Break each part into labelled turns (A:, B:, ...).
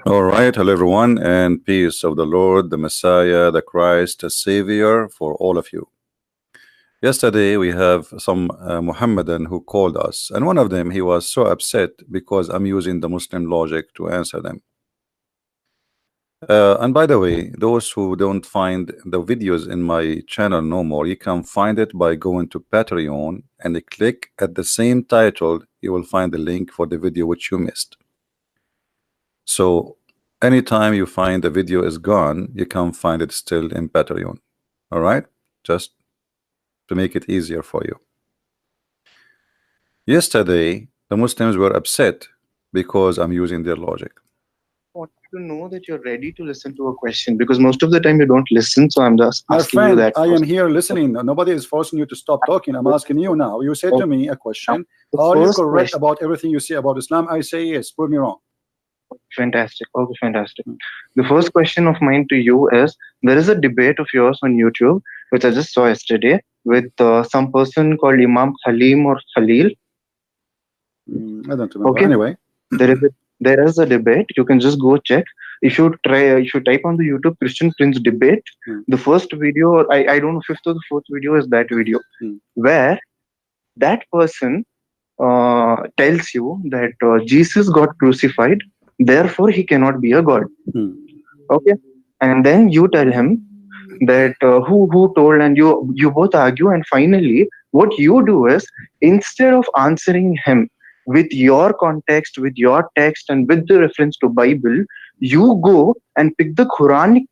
A: All right, hello everyone, and peace of the Lord, the Messiah, the Christ, the Savior for all of you. Yesterday we have some Muhammadan who called us, and one of them, he was so upset because I'm using the Muslim logic to answer them. And by the way, those who don't find the videos in my channel no more, you can find it by going to Patreon and click at the same title. You will find the link for the video which you missed. So anytime you find the video is gone, you can find it still in Patreon. All right, just to make it easier for you. Yesterday the Muslims were upset because I'm using their logic.
B: I want to know that you're ready to listen to a question, because most of the time you don't listen, so I'm just asking you that.
A: I am here listening. Nobody is forcing you to stop talking. I'm asking you now. You said to me a question. Are you correct about everything you say about Islam? I say yes. Prove me wrong.
B: Fantastic. Okay, fantastic. The first question of mine to you is, there is a debate of yours on YouTube, which I just saw yesterday, with some person called Imam Halim or Khalil.
A: I don't remember. Okay. Anyway,
B: there is a debate. You can just go check. If you type on the YouTube Christian Prince debate, the first video, I don't know, fifth or the fourth video is that video, where that person tells you that Jesus got crucified, therefore he cannot be a god. Okay, and then you tell him that who told, and you both argue, and finally what you do is, instead of answering him with your context, with your text, and with the reference to Bible, you go and pick the Quranic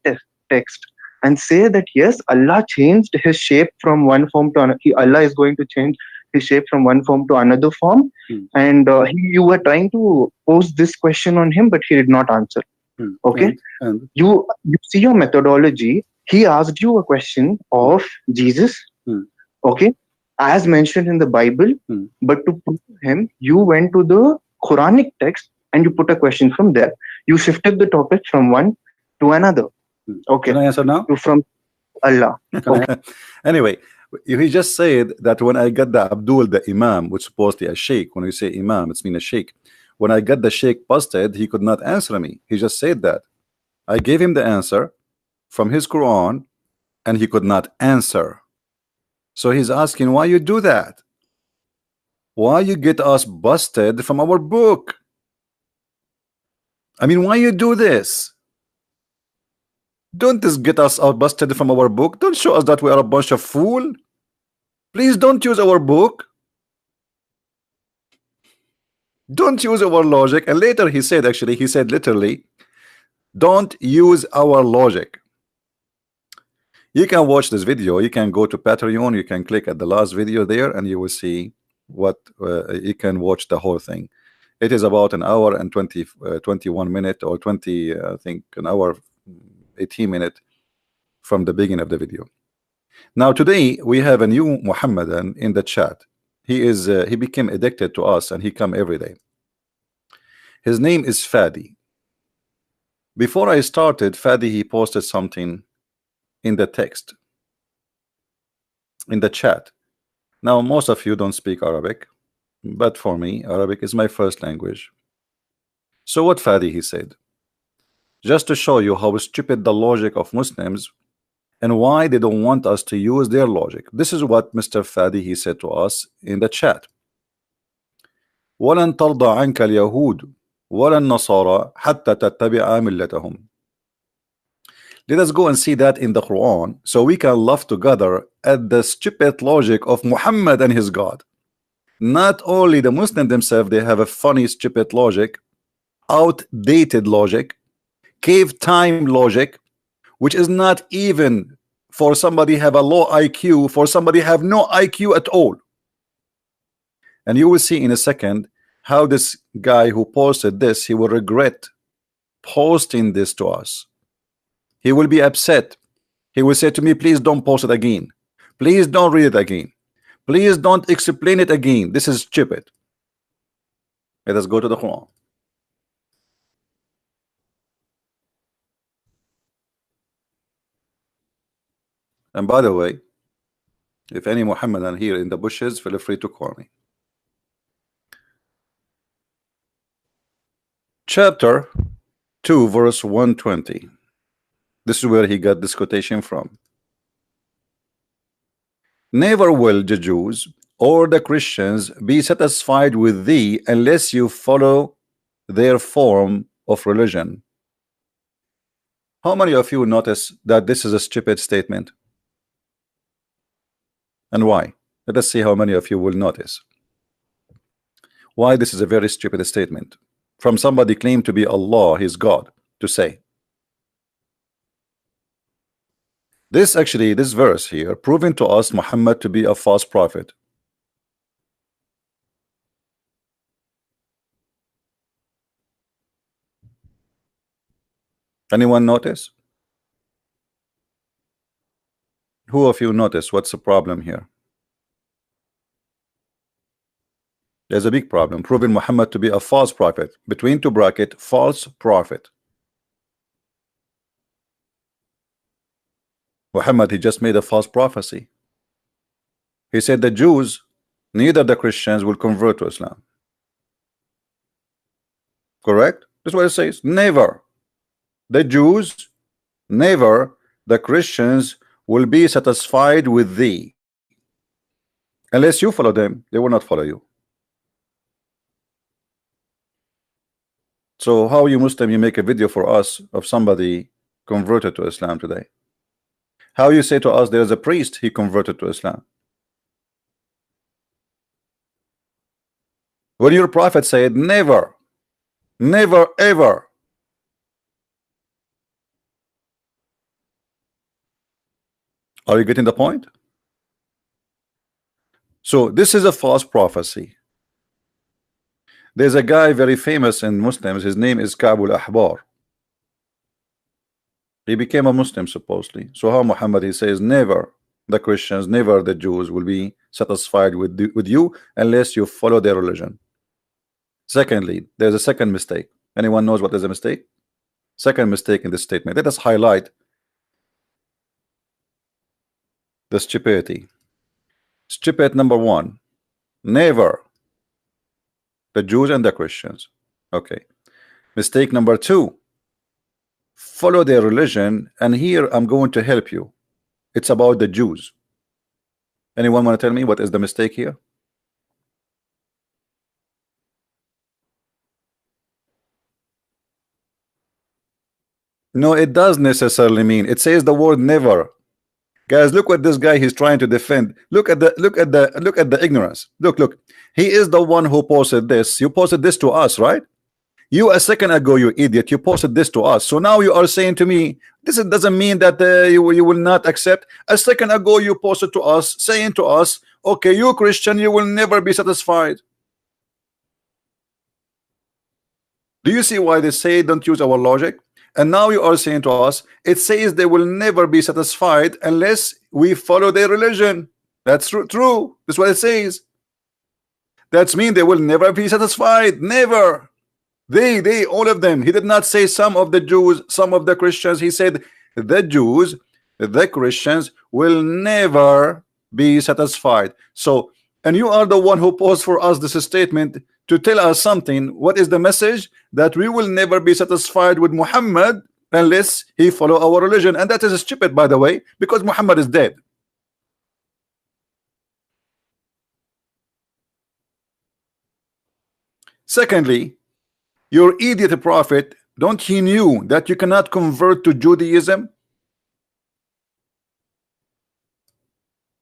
B: text and say that yes, Allah changed his shape from one form to another. Allah is going to change his shape from one form to another form, and you were trying to pose this question on him, but he did not answer. Okay,
A: and
B: you see your methodology. He asked you a question of Jesus, okay, as mentioned in the Bible, but to prove him, you went to the Quranic text and you put a question from there. You shifted the topic from one to another. Okay,
A: can I answer now?
B: From Allah. Okay.
A: Anyway, he just said that when I got the Abdul, the Imam, which is supposedly a sheikh, when you say Imam, it's mean a sheikh. When I got the sheikh busted, he could not answer me. He just said that. I gave him the answer from his Quran, and he could not answer. So he's asking, why you do that? Why you get us busted from our book? I mean, why you do this? Don't just get us out busted from our book. Don't show us that we are a bunch of fool. Please don't use our book. Don't use our logic. And later he said, actually, he said literally, don't use our logic. You can watch this video. You can go to Patreon. You can click at the last video there, and you will see what you can watch the whole thing. It is about an hour and 21 minutes, or 20, I think an hour 18 minutes from the beginning of the video. Now today we have a new Muhammadan in the chat. He became addicted to us, and he come every day. His name is Fadi. Before I started, Fadi, he posted something in the text, in the chat. Now most of you don't speak Arabic, but for me Arabic is my first language. So what Fadi he said, just to show you how stupid the logic of Muslims and why they don't want us to use their logic. This is what Mr. Fadi he said to us in the chat. وَلَن تَرْضَى عَنْكَ الْيَهُودُ وَلَا النَّصَارَى حَتَّى تَتَّبِعَ مِلَّتَهُمْ. Let us go and see that in the Quran, so we can laugh together at the stupid logic of Muhammad and his God. Not only the Muslims themselves, they have a funny stupid logic, outdated logic, cave time logic, which is not even for somebody have a low IQ, for somebody have no IQ at all. And you will see in a second how this guy who posted this, he will regret posting this to us. He will be upset. He will say to me, please don't post it again. Please don't read it again. Please don't explain it again. This is stupid. Let us go to the Quran. And by the way, if any Muhammadan here in the bushes, feel free to call me. Chapter 2 verse 120. This is where he got this quotation from. Never will the Jews or the Christians be satisfied with thee unless you follow their form of religion. How many of you notice that this is a stupid statement? And why? Let us see how many of you will notice why this is a very stupid statement from somebody claimed to be Allah, his God, to say. This verse here proving to us Muhammad to be a false prophet. Anyone notice? Who of you notice what's the problem here? There's a big problem proving Muhammad to be a false prophet, between two brackets, false prophet. Muhammad, he just made a false prophecy. He said the Jews, neither the Christians, will convert to Islam. Correct? That's what it says. Never the Jews, never the Christians will be satisfied with thee. Unless you follow them, they will not follow you. So how you Muslim, you make a video for us of somebody converted to Islam today? How you say to us there's a priest, he converted to Islam? When your prophet said never, never ever. Are you getting the point? So this is a false prophecy. There's a guy very famous in Muslims, his name is Ka'b al-Ahbar. He became a Muslim supposedly. So how Muhammad, he says never the Christians, never the Jews will be satisfied with you unless you follow their religion. Secondly, there's a second mistake. Anyone knows what is a mistake? Second mistake in this statement. Let us highlight the stupidity. Stupid number one, never the Jews and the Christians. Okay. Mistake number two, follow their religion, and here I'm going to help you. It's about the Jews. Anyone want to tell me what is the mistake here? No, it does necessarily mean. It says the word never. Guys, look what this guy he's trying to defend. Look at the ignorance. Look. He is the one who posted this. You posted this to us, right? You a second ago, you idiot, you posted this to us. So now you are saying to me, this doesn't mean that you will not accept. A second ago, you posted to us, saying to us, okay, you Christian, you will never be satisfied. Do you see why they say don't use our logic? And now you are saying to us, it says they will never be satisfied unless we follow their religion. That's true. That's what it says. That means they will never be satisfied. Never. They, all of them. He did not say some of the Jews, some of the Christians. He said the Jews, the Christians will never be satisfied. So, and you are the one who posed for us this statement to tell us something. What is the message? That we will never be satisfied with Muhammad unless he follow our religion. And that is stupid, by the way, because Muhammad is dead. Secondly, your idiot prophet, don't he knew that you cannot convert to Judaism?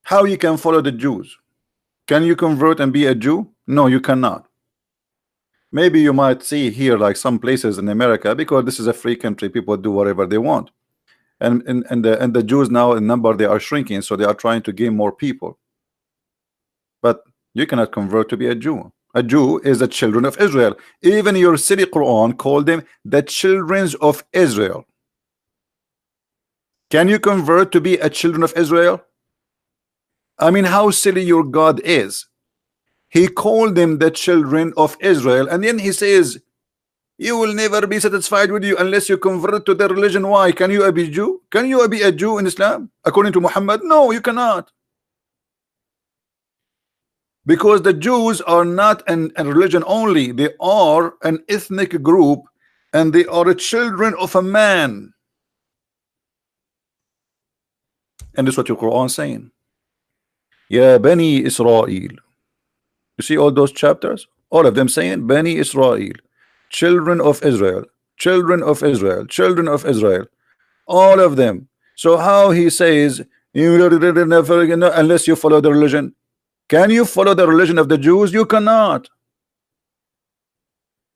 A: How you can follow the Jews? Can you convert and be a Jew? No, you cannot. Maybe you might see here like some places in America, because this is a free country, people do whatever they want. And the Jews now in number, they are shrinking, so they are trying to gain more people. But you cannot convert to be a Jew. A Jew is the children of Israel. Even your silly Quran called them the children of Israel. Can you convert to be a children of Israel? I mean, how silly your God is. He called them the children of Israel, and then he says, you will never be satisfied with you unless you convert to their religion. Why? Can you be a Jew? Can you be a Jew in Islam according to Muhammad? No, you cannot. Because the Jews are not a religion only, they are an ethnic group, and they are the children of a man. And this is what your Quran is saying. Ya Bani Israel. You see all those chapters? All of them saying Bani Israel, children of Israel, children of Israel, children of Israel. All of them. So how he says, unless you follow the religion. Can you follow the religion of the Jews? You cannot.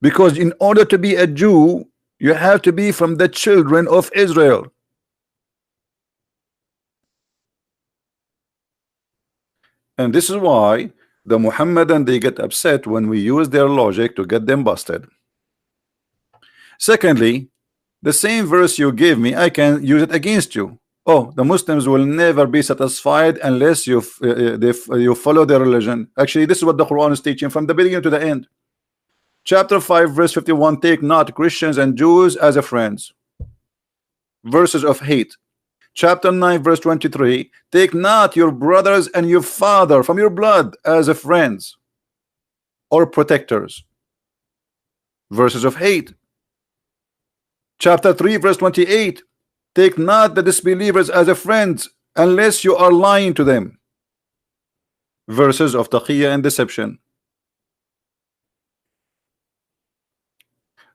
A: Because in order to be a Jew, you have to be from the children of Israel. And this is why the Muhammadan, they get upset when we use their logic to get them busted. Secondly, the same verse you gave me, I can use it against you. Oh, the Muslims will never be satisfied unless you follow their religion. Actually, this is what the Quran is teaching from the beginning to the end. Chapter 5 verse 51, take not Christians and Jews as a friends. Verses of hate. Chapter 9 verse 23, take not your brothers and your father from your blood as a friends or protectors. Verses of hate. Chapter 3 verse 28, take not the disbelievers as a friends unless you are lying to them. Verses of taqiyya and deception.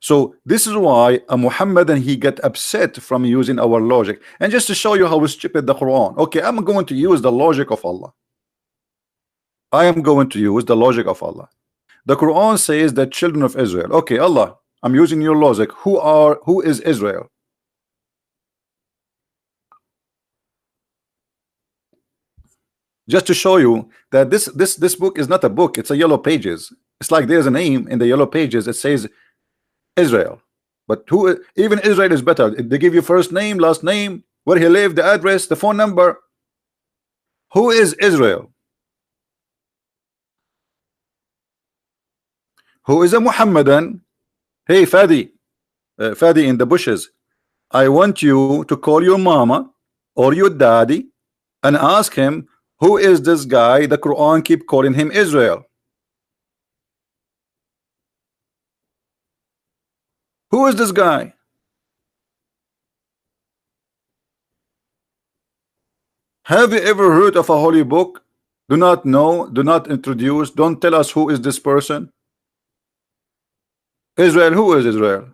A: So this is why a Muhammadan, he get upset from using our logic. And just to show you how stupid the Quran, okay, I'm going to use the logic of Allah. I am going to use the logic of Allah. The Quran says that children of Israel. Okay, Allah, I'm using your logic. Who is Israel? Just to show you that this book is not a book, it's a yellow pages. It's like there's a name in the yellow pages. It says Israel, but who? Even Israel is better. They give you first name, last name, where he lived, the address, the phone number. Who is Israel? Who is a Muhammadan? Hey Fadi, Fadi in the bushes, I want you to call your mama or your daddy and ask him, who is this guy the Quran keep calling him Israel? Who is this guy? Have you ever heard of a holy book? Do not know, do not introduce, don't tell us who is this person. Israel, who is Israel?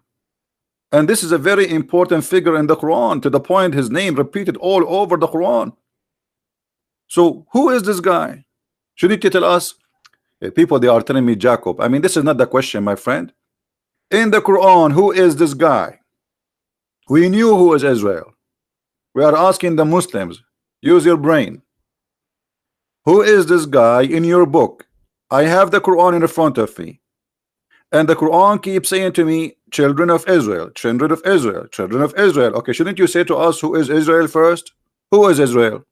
A: And this is a very important figure in the Quran, to the point his name repeated all over the Quran. So who is this guy? Shouldn't you tell us? People, they are telling me Jacob. I mean, this is not the question, my friend. In the Quran, who is this guy? We knew who is Israel. We are asking the Muslims, use your brain. Who is this guy in your book? I have the Quran in front of me, and the Quran keeps saying to me, children of Israel, children of Israel, children of Israel. Okay, shouldn't you say to us, who is Israel first? Who is Israel?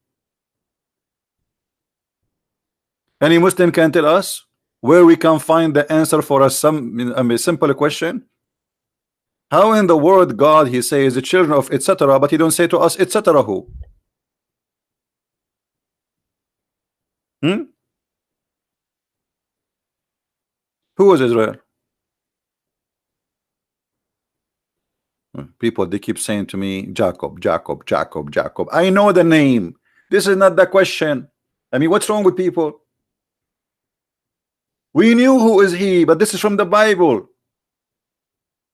A: Any Muslim can tell us where we can find the answer for a simple question. How in the word God he says the children of etc., but he don't say to us etc. who? Who is Israel? People, they keep saying to me Jacob, Jacob, Jacob, Jacob. I know the name. This is not the question. I mean, what's wrong with people? We knew who is he, but this is from the Bible.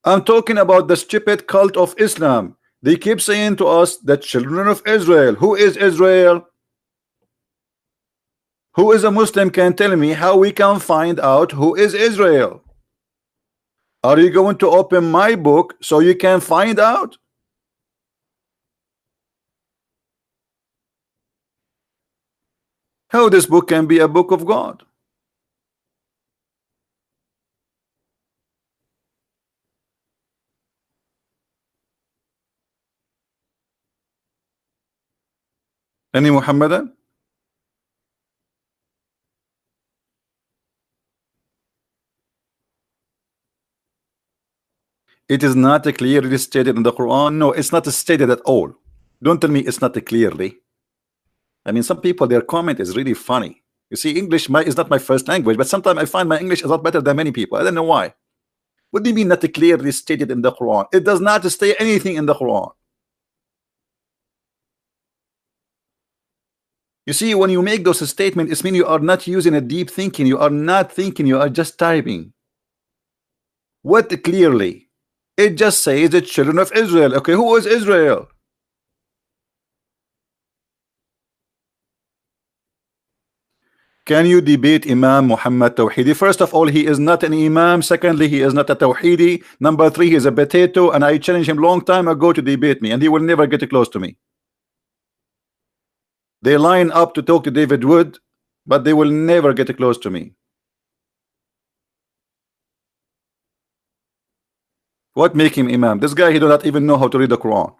A: I'm talking about the stupid cult of Islam. They keep saying to us the children of Israel. Who is Israel? Who is a Muslim can tell me how we can find out who is Israel? Are you going to open my book so you can find out? How this book can be a book of God? Any Muhammadan? It is not clearly stated in the Quran. No, it's not stated at all. Don't tell me it's not clearly. I mean, some people, their comment is really funny. You see, English is not my first language, but sometimes I find my English is a lot better than many people. I don't know why. What do you mean not clearly stated in the Quran? It does not state anything in the Quran. You see, when you make those statements, it means you are not using a deep thinking. You are not thinking. You are just typing. What clearly? It just says the children of Israel. Okay, who is Israel? Can you debate Imam Muhammad Tawhidi? First of all, he is not an Imam. Secondly, he is not a Tawhidi. Number three, he is a potato. And I challenged him long time ago to debate me, and he will never get close to me. They line up to talk to David Wood, but they will never get close to me. What make him Imam? This guy, he does not even know how to read the Quran.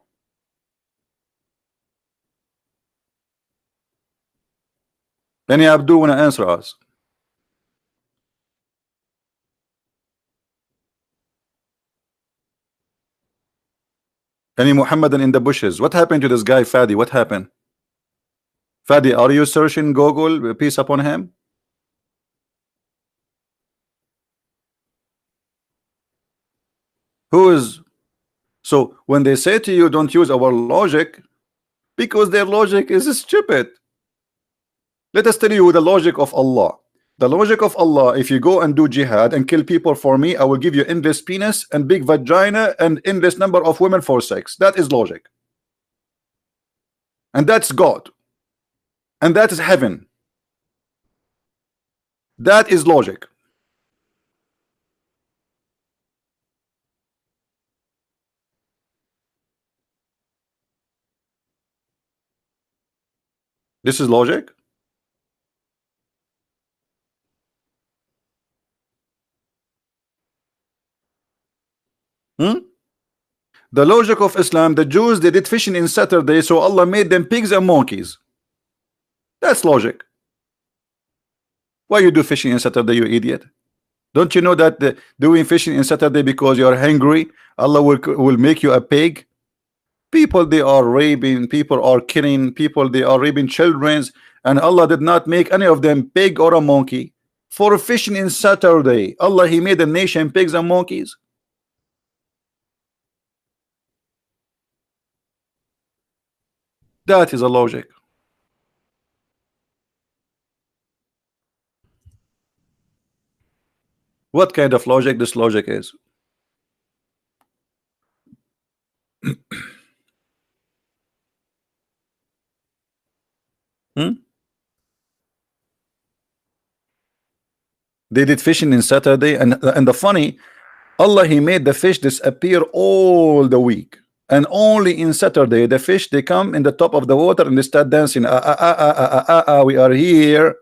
A: Any Abdul want to answer us? Any Muhammadan in the bushes? What happened to this guy Fadi? What happened? Fadi, are you searching Google? Peace upon him. Who is? So when they say to you, don't use our logic, because their logic is stupid. Let us tell you the logic of Allah. The logic of Allah, if you go and do jihad and kill people for me, I will give you endless penis and big vagina and endless number of women for sex. That is logic. And that's God. And that is heaven. That is logic. This is logic. The logic of Islam, the Jews, they did fishing in Saturday, so Allah made them pigs and monkeys. That's logic. Why you do fishing in Saturday, you idiot? Don't you know that doing fishing in Saturday because you are hungry, Allah will make you a pig? People, they are raping, people are killing, people, they are raping children, and Allah did not make any of them pig or a monkey. For fishing in Saturday, Allah, He made a nation pigs and monkeys. That is a logic. What kind of logic this logic is? They did fishing in Saturday, and the funny, Allah, He made the fish disappear all the week, and only in Saturday the fish, they come in the top of the water and they start dancing. We are here.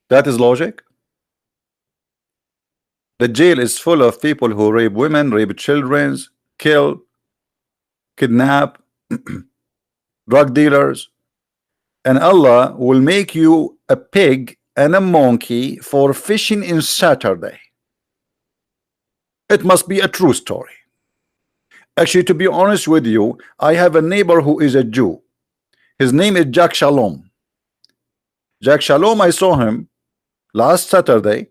A: That is logic. The jail is full of people who rape women, rape children, kill, kidnap, drug dealers, and Allah will make you a pig and a monkey for fishing in Saturday. It must be a true story. Actually, to be honest with you, I have a neighbor who is a Jew. His name is Jack Shalom. Jack Shalom, I saw him last Saturday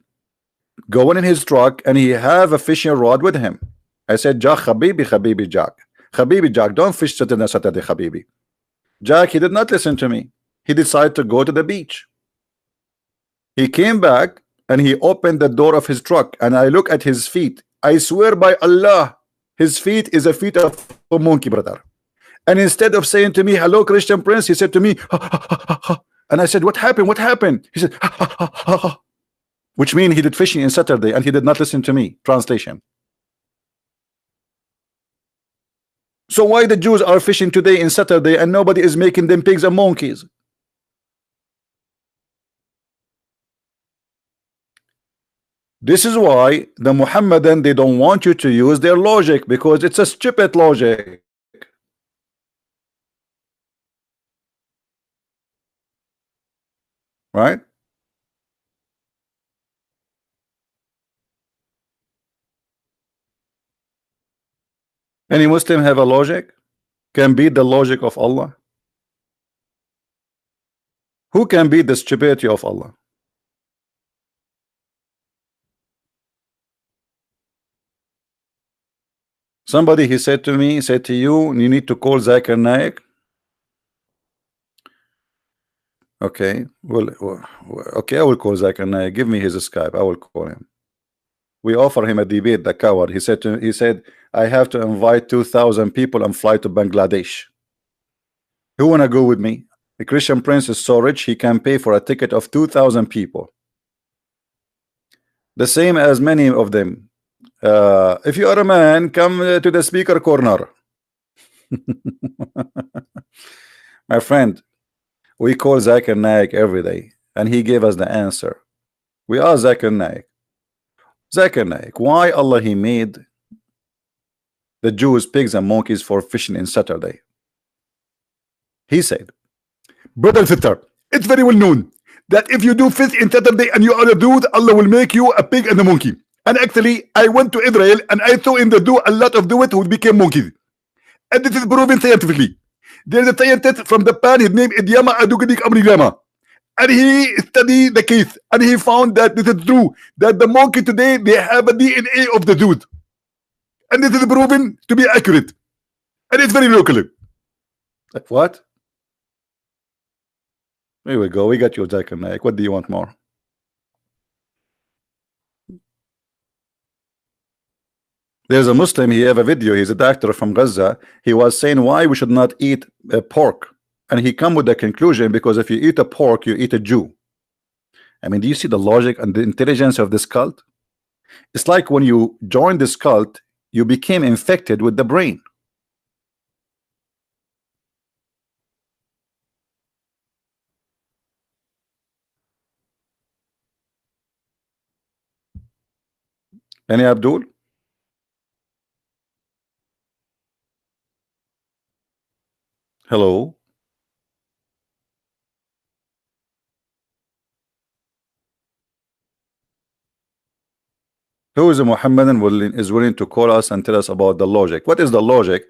A: going in his truck, and he have a fishing rod with him. I said, Jack, Habibi Jack, Habibi Jack, don't fish Saturday, Habibi. Jack, he did not listen to me. He decided to go to the beach. He came back and he opened the door of his truck, and I look at his feet. I swear by Allah, his feet is a feet of a monkey, brother. And instead of saying to me, hello, Christian Prince, he said to me, ha, ha, ha, ha. And I said, what happened? What happened? He said, ha, ha, ha, ha, ha. Which means he did fishing in Saturday and he did not listen to me. Translation. So why the Jews are fishing today in Saturday and nobody is making them pigs and monkeys? This is why the Muhammadan, they don't want you to use their logic, because it's a stupid logic. Right? Any Muslim have a logic? Can beat the logic of Allah? Who can beat the stupidity of Allah? Somebody, he said to me, said to you, you need to call Zakir Naik. Okay, well, okay, I will call Zakir Naik. Give me his Skype. I will call him. We offer him a debate, the coward. He said, I have to invite 2,000 people and fly to Bangladesh. Who wanna go with me? The Christian Prince is so rich he can pay for a ticket of 2,000 people. The same as many of them. If you are a man, come to the speaker corner. My friend, we call Zakir Naik every day, and he gave us the answer. We are Zakir Naik. Zakir Naik, why Allah he made the Jews pigs and monkeys for fishing in Saturday? He said, Brother Fitter, it's very well known that if you do fish in Saturday and you are a dude, Allah will make you a pig and a monkey. And actually, I went to Israel and I saw in the do a lot of dudes who became monkeys. And this is proven scientifically. There is a scientist from Japan, his name is Yama Adugadik Amrigama. And he studied the case and he found that this is true, that the monkey today, they have a DNA of the dude. And this is proven to be accurate. And it's very local. Like what? Here we go. We got you, Zakir Naik. What do you want more? There's a Muslim, he have a video, he's a doctor from Gaza. He was saying why we should not eat pork. And he come with the conclusion, because if you eat a pork, you eat a Jew. I mean, do you see the logic and the intelligence of this cult? It's like when you join this cult, you became infected with the brain. Any Abdul? Hello? Who is a Muhammadan is willing to call us and tell us about the logic? What is the logic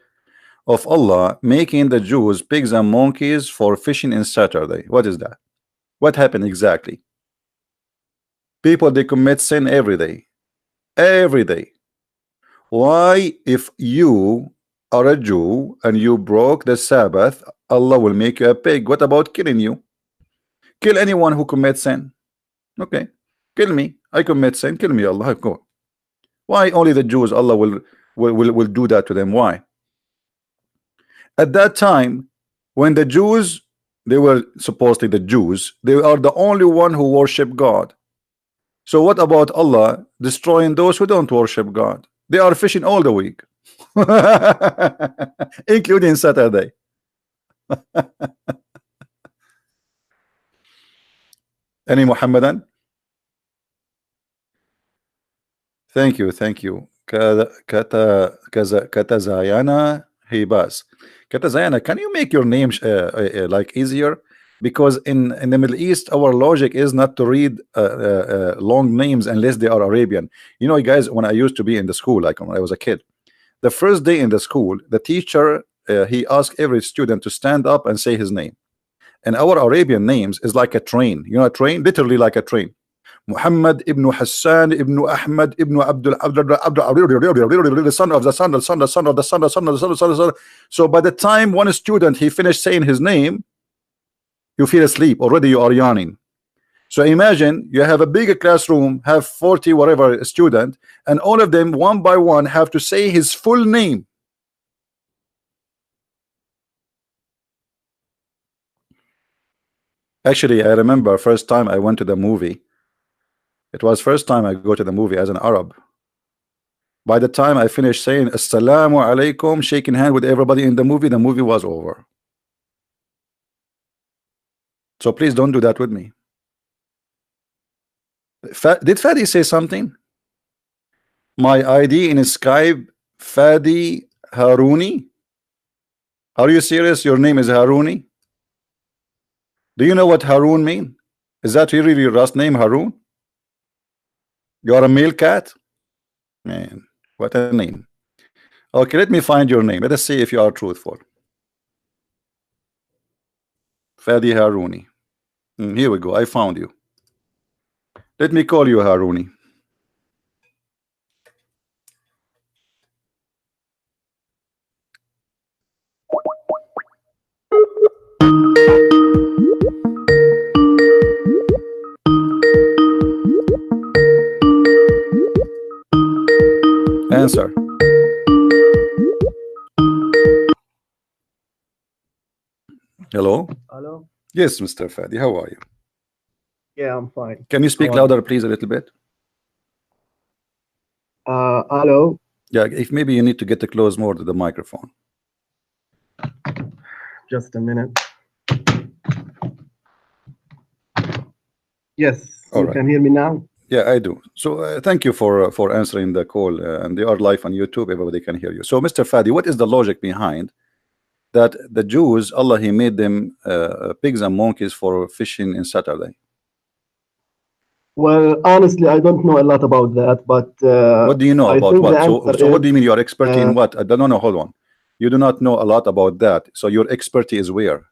A: of Allah making the Jews pigs and monkeys for fishing in Saturday? What is that? What happened exactly? People, they commit sin every day. Every day. Why, if you are a Jew and you broke the Sabbath, Allah will make you a pig? What about killing you? Kill anyone who commits sin. Okay, kill me. I commit sin. Kill me, Allah. Go. Why only the Jews? Allah will do that to them. Why? At that time, when the Jews, they were supposedly the Jews, they are the only one who worship God. So what about Allah destroying those who don't worship God? They are fishing all the week, including Saturday. Any Muhammadan? Thank you, thank you. Katazayana Hibas. Katazayana, can you make your name like easier? Because in the Middle East, our logic is not to read long names unless they are Arabian. You know, guys, when I used to be in the school, like when I was a kid, the first day in the school, the teacher, he asked every student to stand up and say his name. And our Arabian names is like a train. You know, a train, literally like a train. Muhammad ibn Hassan ibn Ahmad ibn Abdul the son of the son, the son, the son of the son, the son of the son, the son, the son. So by the time one student he finished saying his name, you feel asleep already. You are yawning. So imagine you have a bigger classroom, have 40 whatever student, and all of them one by one have to say his full name. Actually, I remember first time I went to the movie. It was first time I go to the movie as an Arab. By the time I finished saying Assalamu alaikum, shaking hand with everybody in the movie was over. So please don't do that with me. Did Fadi say something? My ID in Skype, Fadi Haruni. Are you serious? Your name is Haruni? Do you know what Harun mean? Is that really your last name, Harun? You are a male cat? Man, what a name. Okay, let me find your name. Let us see if you are truthful. Fadi Haruni. Here we go. I found you. Let me call you Haruni. Answer. Hello.
C: Hello.
A: Yes, Mr. Fadi. How are you?
C: Yeah, I'm fine.
A: Can you speak louder, please, a little bit?
C: Hello.
A: Yeah, if maybe you need to get close more to the microphone.
C: Just a minute. Yes,
A: All
C: you
A: right.
C: can hear me now.
A: Yeah, I do. So thank you for answering the call, and they are live on YouTube. Everybody can hear you. So, Mr. Fadi, what is the logic behind that the Jews, Allah, He made them pigs and monkeys for fishing in Saturday?
C: Well, honestly, I don't know a lot about that, but
A: What do you know
C: I
A: about
C: think
A: what?
C: the
A: So
C: answer
A: what
C: is,
A: do you mean you are expert in what? No, no, hold on. You do not know a lot about that. So your expertise is where?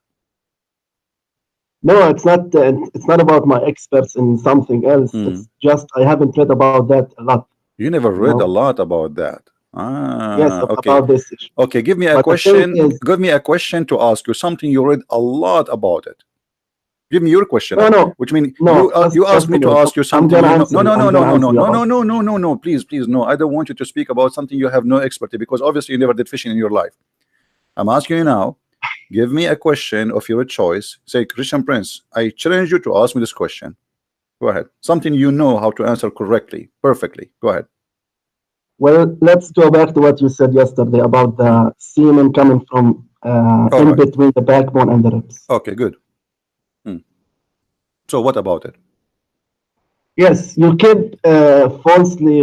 C: no, it's not about my experts in something else. It's just I haven't read about that a lot.
A: You never read
C: know?
A: a lot about that.
C: Yes,
A: Okay.
C: about this issue.
A: Okay, give me a
C: But the thing
A: question.
C: is-
A: Give me a question to ask you, something you read a lot about it. Give me your question.
C: No,
A: which means
C: no,
A: you asked me to ask you
C: I'm
A: something.
C: gonna
A: You know,
C: answer
A: no,
C: you.
A: no, no,
C: I'm
A: no,
C: gonna
A: no, no,
C: answer you
A: no, no,
C: about
A: no, no, no, no. Please, please, no. I don't want you to speak about something you have no expertise, because obviously you never did fishing in your life. I'm asking you now. Give me a question of your choice. Say, Christian Prince, I challenge you to ask me this question. Go ahead. Something you know how to answer correctly, perfectly. Go ahead.
C: Well, let's go back to what you said yesterday about the semen coming from in between the backbone and the ribs.
A: Okay, good. So what about it?
C: Yes, you keep falsely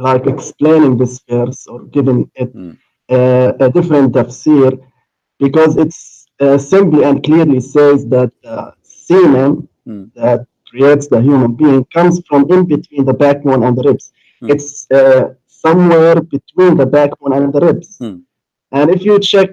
C: like explaining this verse or giving it a different tafsir, because it's simply and clearly says that semen that creates the human being comes from in between the backbone and the ribs. It's somewhere between the backbone and the ribs. And if you check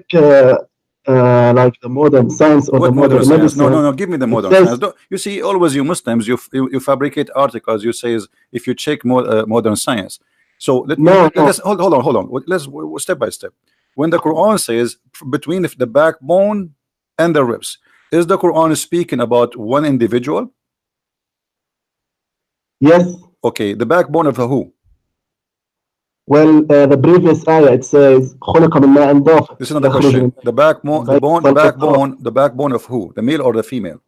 C: like the modern science or
A: what
C: the modern
A: science?
C: medicine,
A: No, give me the modern science. You see, always you Muslims, you fabricate articles. You say if you check modern science. So let us hold on. Let's step by step. When the Quran says between the backbone and the ribs, is the Quran speaking about one individual?
C: Yes.
A: Okay, the backbone of who?
C: Well, the previous ayah it says خلق من ماء دافق.
A: This is another question. The backbone of who? The male or the female?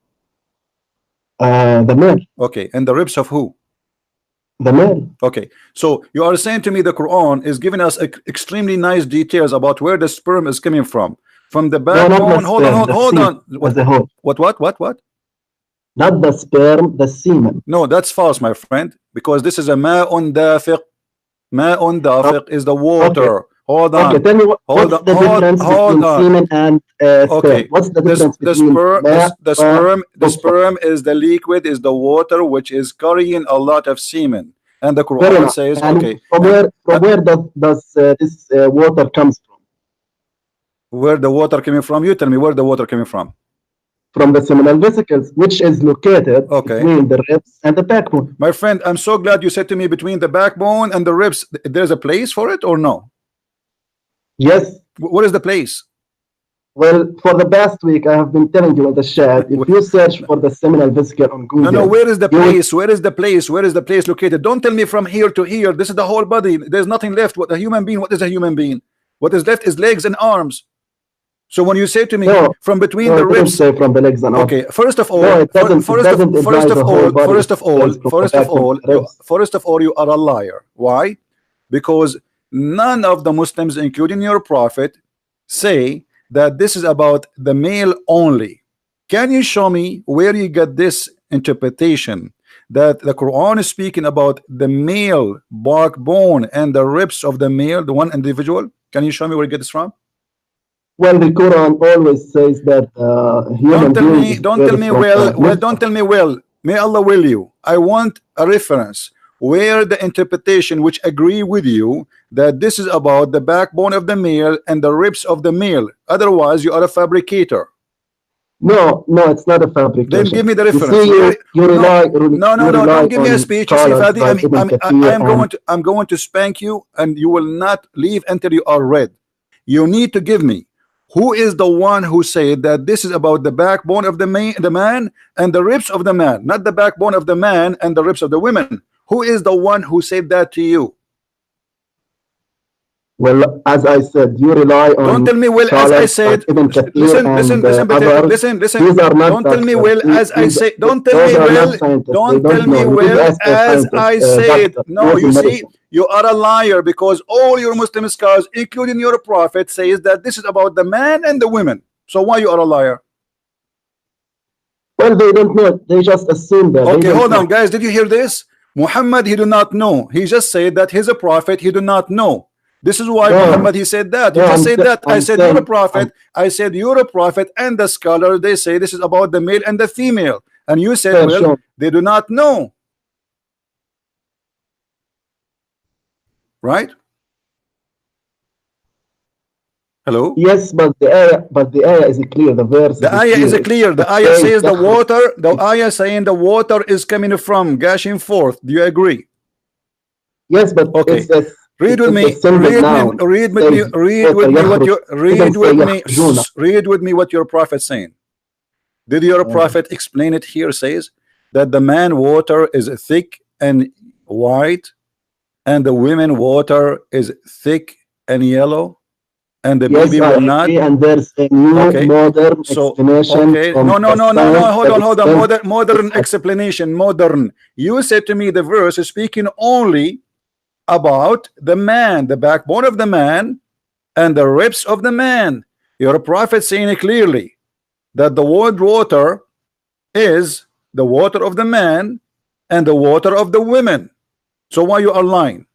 C: The male.
A: Okay, and the ribs of who?
C: The male.
A: Okay, so you are saying to me the Quran is giving us extremely nice details about where the sperm is coming from the backbone.
C: No,
A: hold on. What?
C: Not the sperm, the semen.
A: No, that's false, my friend, because this is a ma'un dafiq. Ma'un dafiq is the water. Okay. Hold on.
C: Okay, tell me what's the difference between semen and sperm?
A: Okay.
C: What's the difference between
A: the sperm is the liquid, is the water which is carrying a lot of semen, and the Quran says,
C: and
A: okay.
C: From where does this water comes from?
A: Where the water coming from? You tell me where the water coming from.
C: From the seminal vesicles, which is located between the ribs and the backbone.
A: My friend, I'm so glad you said to me between the backbone and the ribs. There's a place for it or no?
C: Yes.
A: What is the place?
C: Well, for the past week, I have been telling you in the chat, if you search for the seminal vesicle on Google.
A: No, where is the place? Where is the place? Where is the place located? Don't tell me from here to here. This is the whole body. There's nothing left. What a human being? What is a human being? What is left is legs and arms. So when you say to me from between the ribs,
C: say from the legs and arms.
A: Okay, first of all, you are a liar. Why? Because none of the Muslims, including your prophet, say that this is about the male only. Can you show me where you get this interpretation that the Quran is speaking about the male backbone and the ribs of the male, the one individual? Can you show me where you get this from?
C: Well, the Quran always says that human beings.
A: Don't tell me well. May Allah will you. I want a reference where the interpretation which agree with you that this is about the backbone of the male and the ribs of the male. Otherwise, you are a fabricator.
C: No, it's not a fabrication.
A: Then give me the
C: You
A: reference.
C: see, you rely,
A: no, don't give me a speech. You see, Fadi, I'm going to spank you, and you will not leave until you are read. You need to give me who is the one who said that this is about the backbone of the man and the ribs of the man, not the backbone of the man and the ribs of the women. Who is the one who said that to you?
C: Well, as I said, you rely on.
A: Don't tell me, well, as I said. Listen. Don't tell me, well, as I said. Don't tell me, well. Don't tell me, well, as I said. No, you see, you are a liar, because all your Muslim scholars, including your prophet, says that this is about the man and the women. So why you are a liar?
C: Well, they don't know. They just assume that.
A: Okay, hold on, guys. Did you hear this? Muhammad, he do not know. He just said that he's a prophet. He do not know. This is why Muhammad, he said that. He just said that. I said you're a prophet. I said you're a prophet, and the scholar, they say this is about the male and the female. And you said, well, they do not know. Right? Hello?
C: Yes, but the ayah is clear. The verse.
A: The ayah is clear. The ayah says the water. The ayah saying the water is coming from, gushing forth. Do you agree?
C: Yes, but
A: okay. Read with me what your prophet saying. Did your prophet explain it here? Says that the man water is thick and white, and the women water is thick and yellow, and the baby will not.
C: And there's a new modern explanation.
A: No, hold on. Modern explanation. Modern. You said to me the verse is speaking only about the man, the backbone of the man and the ribs of the man. Your prophet saying it clearly that the word water is the water of the man and the water of the women. So why you are lying?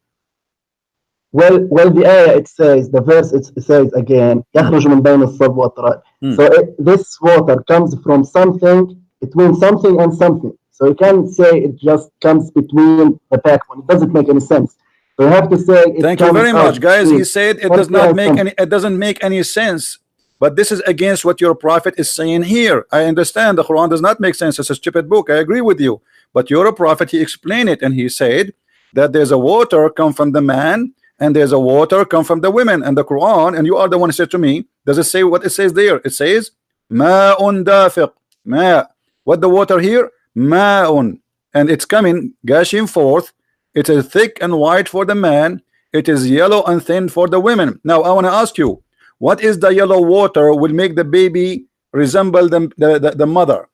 C: Well, the ayah, it says, the verse, it says again, يخرج من بين الصلب والترائب. So this water comes from something, between something and something. So you can't say it just comes between the backbone. It doesn't make any sense. So you have to say it.
A: Thank you very much, guys. He said it does not make any. It doesn't make any sense. But this is against what your prophet is saying here. I understand the Quran does not make sense. It's a stupid book. I agree with you. But your prophet, he explained it, and he said that there's a water come from the man and there's a water come from the women. And the Quran, and you are the one who said to me, does it say what it says there? It says ma'un dafiq. Ma. What the water here? Ma'un. And it's coming, gushing forth. It is thick and white for the man. It is yellow and thin for the women. Now I want to ask you, what is the yellow water will make the baby resemble the mother?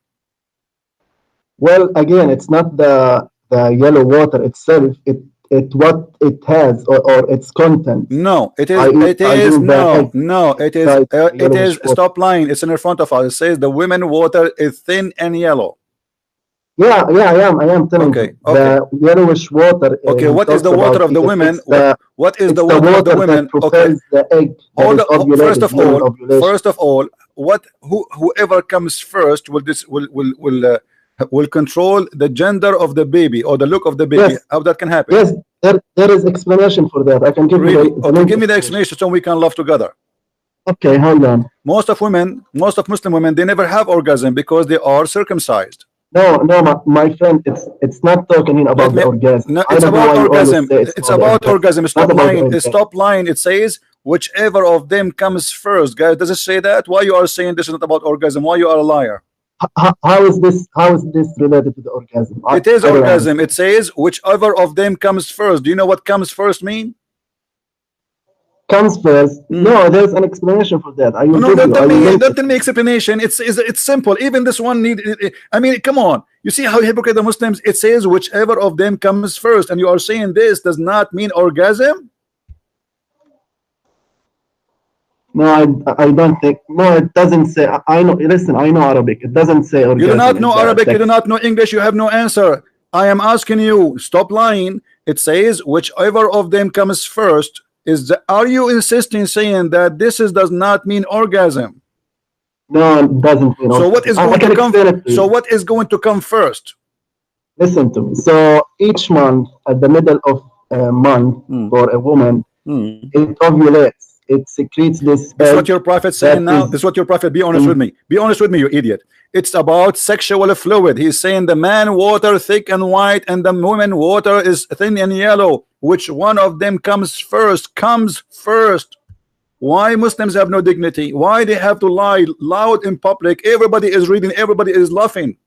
C: Well, again, it's not the yellow water itself. It what it has or its content.
A: No, it is. It is. Stop lying. It's in front of us. It says the women water is thin and yellow.
C: Yeah, I am telling you. The yellowish water.
A: Okay, what is the water of the women? What is the water of the women? Okay.
C: The egg
A: first of all, whoever comes first will control the gender of the baby or the look of the baby.
C: Yes.
A: How that can happen?
C: Yes, there is explanation for that. I can give you.
A: Okay, give me the explanation so we can love together.
C: Okay, hold on.
A: Most of Muslim women, they never have orgasm because they are circumcised.
C: No, my friend, it's not talking about the orgasm.
A: No, it's about orgasm. It's about orgasm. Stop lying. Stop lying. It says whichever of them comes first. Guys, does it say that? Why you are saying this is not about orgasm? Why you are a liar?
C: How is this related to the orgasm?
A: It is orgasm. It says whichever of them comes first. Do you know what comes first mean?
C: Comes first. No, there's an explanation for that.
A: Don't tell me explanation. It's simple. Even this one need. I mean, come on. You see how hypocrite the Muslims? It says whichever of them comes first, and you are saying this does not mean orgasm.
C: No, I don't think. No, it doesn't say. I know. Listen, I know Arabic. It doesn't say orgasm.
A: You do not know Arabic. You do not know English. You have no answer. I am asking you. Stop lying. It says whichever of them comes first. Are you insisting saying that this does not mean orgasm?
C: No, it doesn't mean orgasm.
A: So what is going to come? So what is going to come first?
C: Listen to me. So each month, at the middle of a month for a woman, it ovulates. it secretes this.
A: This is what your prophet saying now. This is what your prophet. Be honest with me. Be honest with me, you idiot. It's about sexual fluid. He's saying the man water thick and white, and the woman water is thin and yellow. Which one of them comes first? Comes first. Why Muslims have no dignity? Why they have to lie loud in public? Everybody is reading. Everybody is laughing.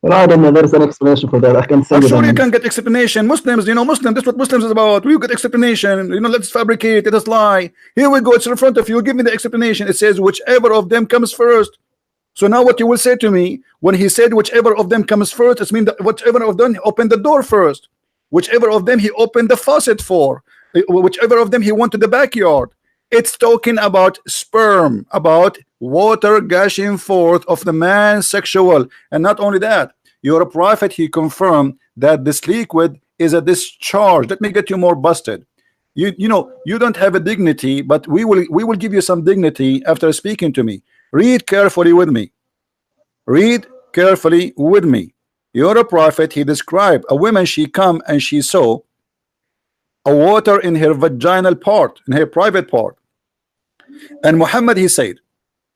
C: Well, I don't know. There's an explanation for that. I can send
A: I'm
C: you
A: sure
C: the
A: you
C: link.
A: can get explanation. Muslims, you know, Muslim. That's what Muslims is about. We get explanation. You know, let's fabricate. Let us lie. Here we go. It's in front of you. Give me the explanation. It says whichever of them comes first. So now what you will say to me when he said whichever of them comes first, it means that whichever of them opened the door first. Whichever of them he opened the faucet for. Whichever of them he went to the backyard. It's talking about sperm, about water gushing forth of the man sexual. And not only that, your prophet, he confirmed that this liquid is a discharge. Let me get you more busted. You know, you don't have a dignity, but we will give you some dignity after speaking to me. Read carefully with me. Read carefully with me. Your prophet, he described a woman, she come and she saw a water in her vaginal part, in her private part. And Muhammad, he said,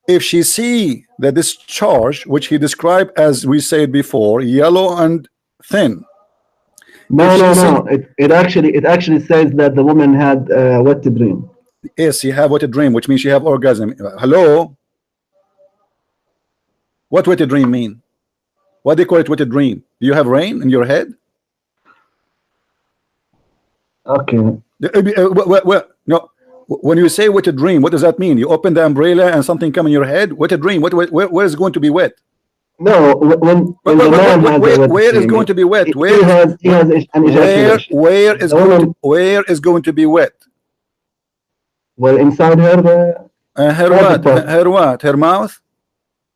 A: if she see the discharge, which he described as we said before, yellow and thin.
C: No. It actually says that the woman had wet dream.
A: Yes, she have wet dream, which means she have orgasm. Hello? What wet dream mean? What do you call it wet dream? Do you have rain in your head?
C: Okay.
A: No. When you say wet dream, what does that mean? You open the umbrella and something come in your head? Wet dream? Where is going to be wet?
C: No, when the man has
A: where is going to be wet?
C: He has an ejaculation.
A: Where is going to be wet?
C: Well, inside her.
A: Her what? Her what? Her mouth?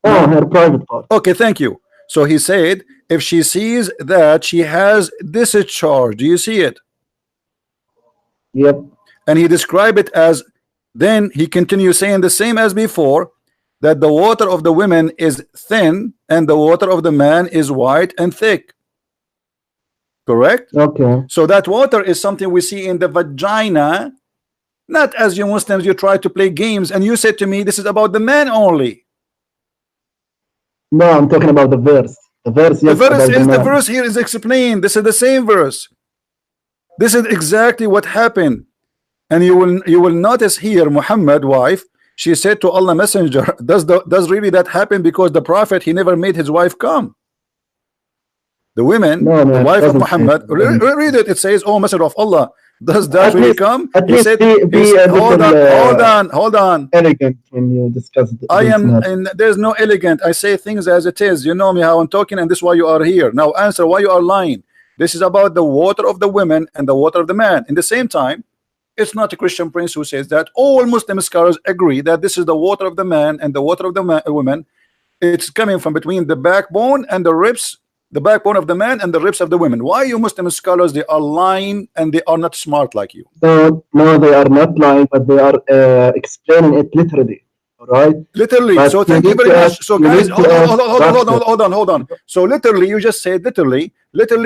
C: No, her private part.
A: Okay, thank you. So he said, if she sees that she has discharge, do you see it?
C: Yep.
A: And he described it as, then he continues saying the same as before, that the water of the women is thin and the water of the man is white and thick. Correct?
C: Okay.
A: So that water is something we see in the vagina, not as you Muslims, you try to play games and you said to me, this is about the man only.
C: No, I'm talking about the verse. The verse, yes,
A: the verse here is explained. This is the same verse. This is exactly what happened. And you will notice here, Muhammad wife, she said to Allah Messenger, does really that happen? Because the prophet, he never made his wife come. The women, the wife of Muhammad, read it. It says, oh Messenger of Allah, does that really come?
C: He said,
A: hold on.
C: Elegant when you discuss it.
A: And there's no elegant. I say things as it is. You know me how I'm talking, and this is why you are here. Now answer why you are lying. This is about the water of the women and the water of the man. In the same time, it's not a Christian prince who says that. All Muslim scholars agree that this is the water of the man and the water of the woman. It's coming from between the backbone and the ribs, the backbone of the man and the ribs of the women. Why you Muslim scholars, they are lying and they are not smart like you?
C: No, they are not lying, but they are explaining it literally. All right?
A: Literally.
C: But
A: so thank you very much. So guys, hold on. So literally, you just said literally,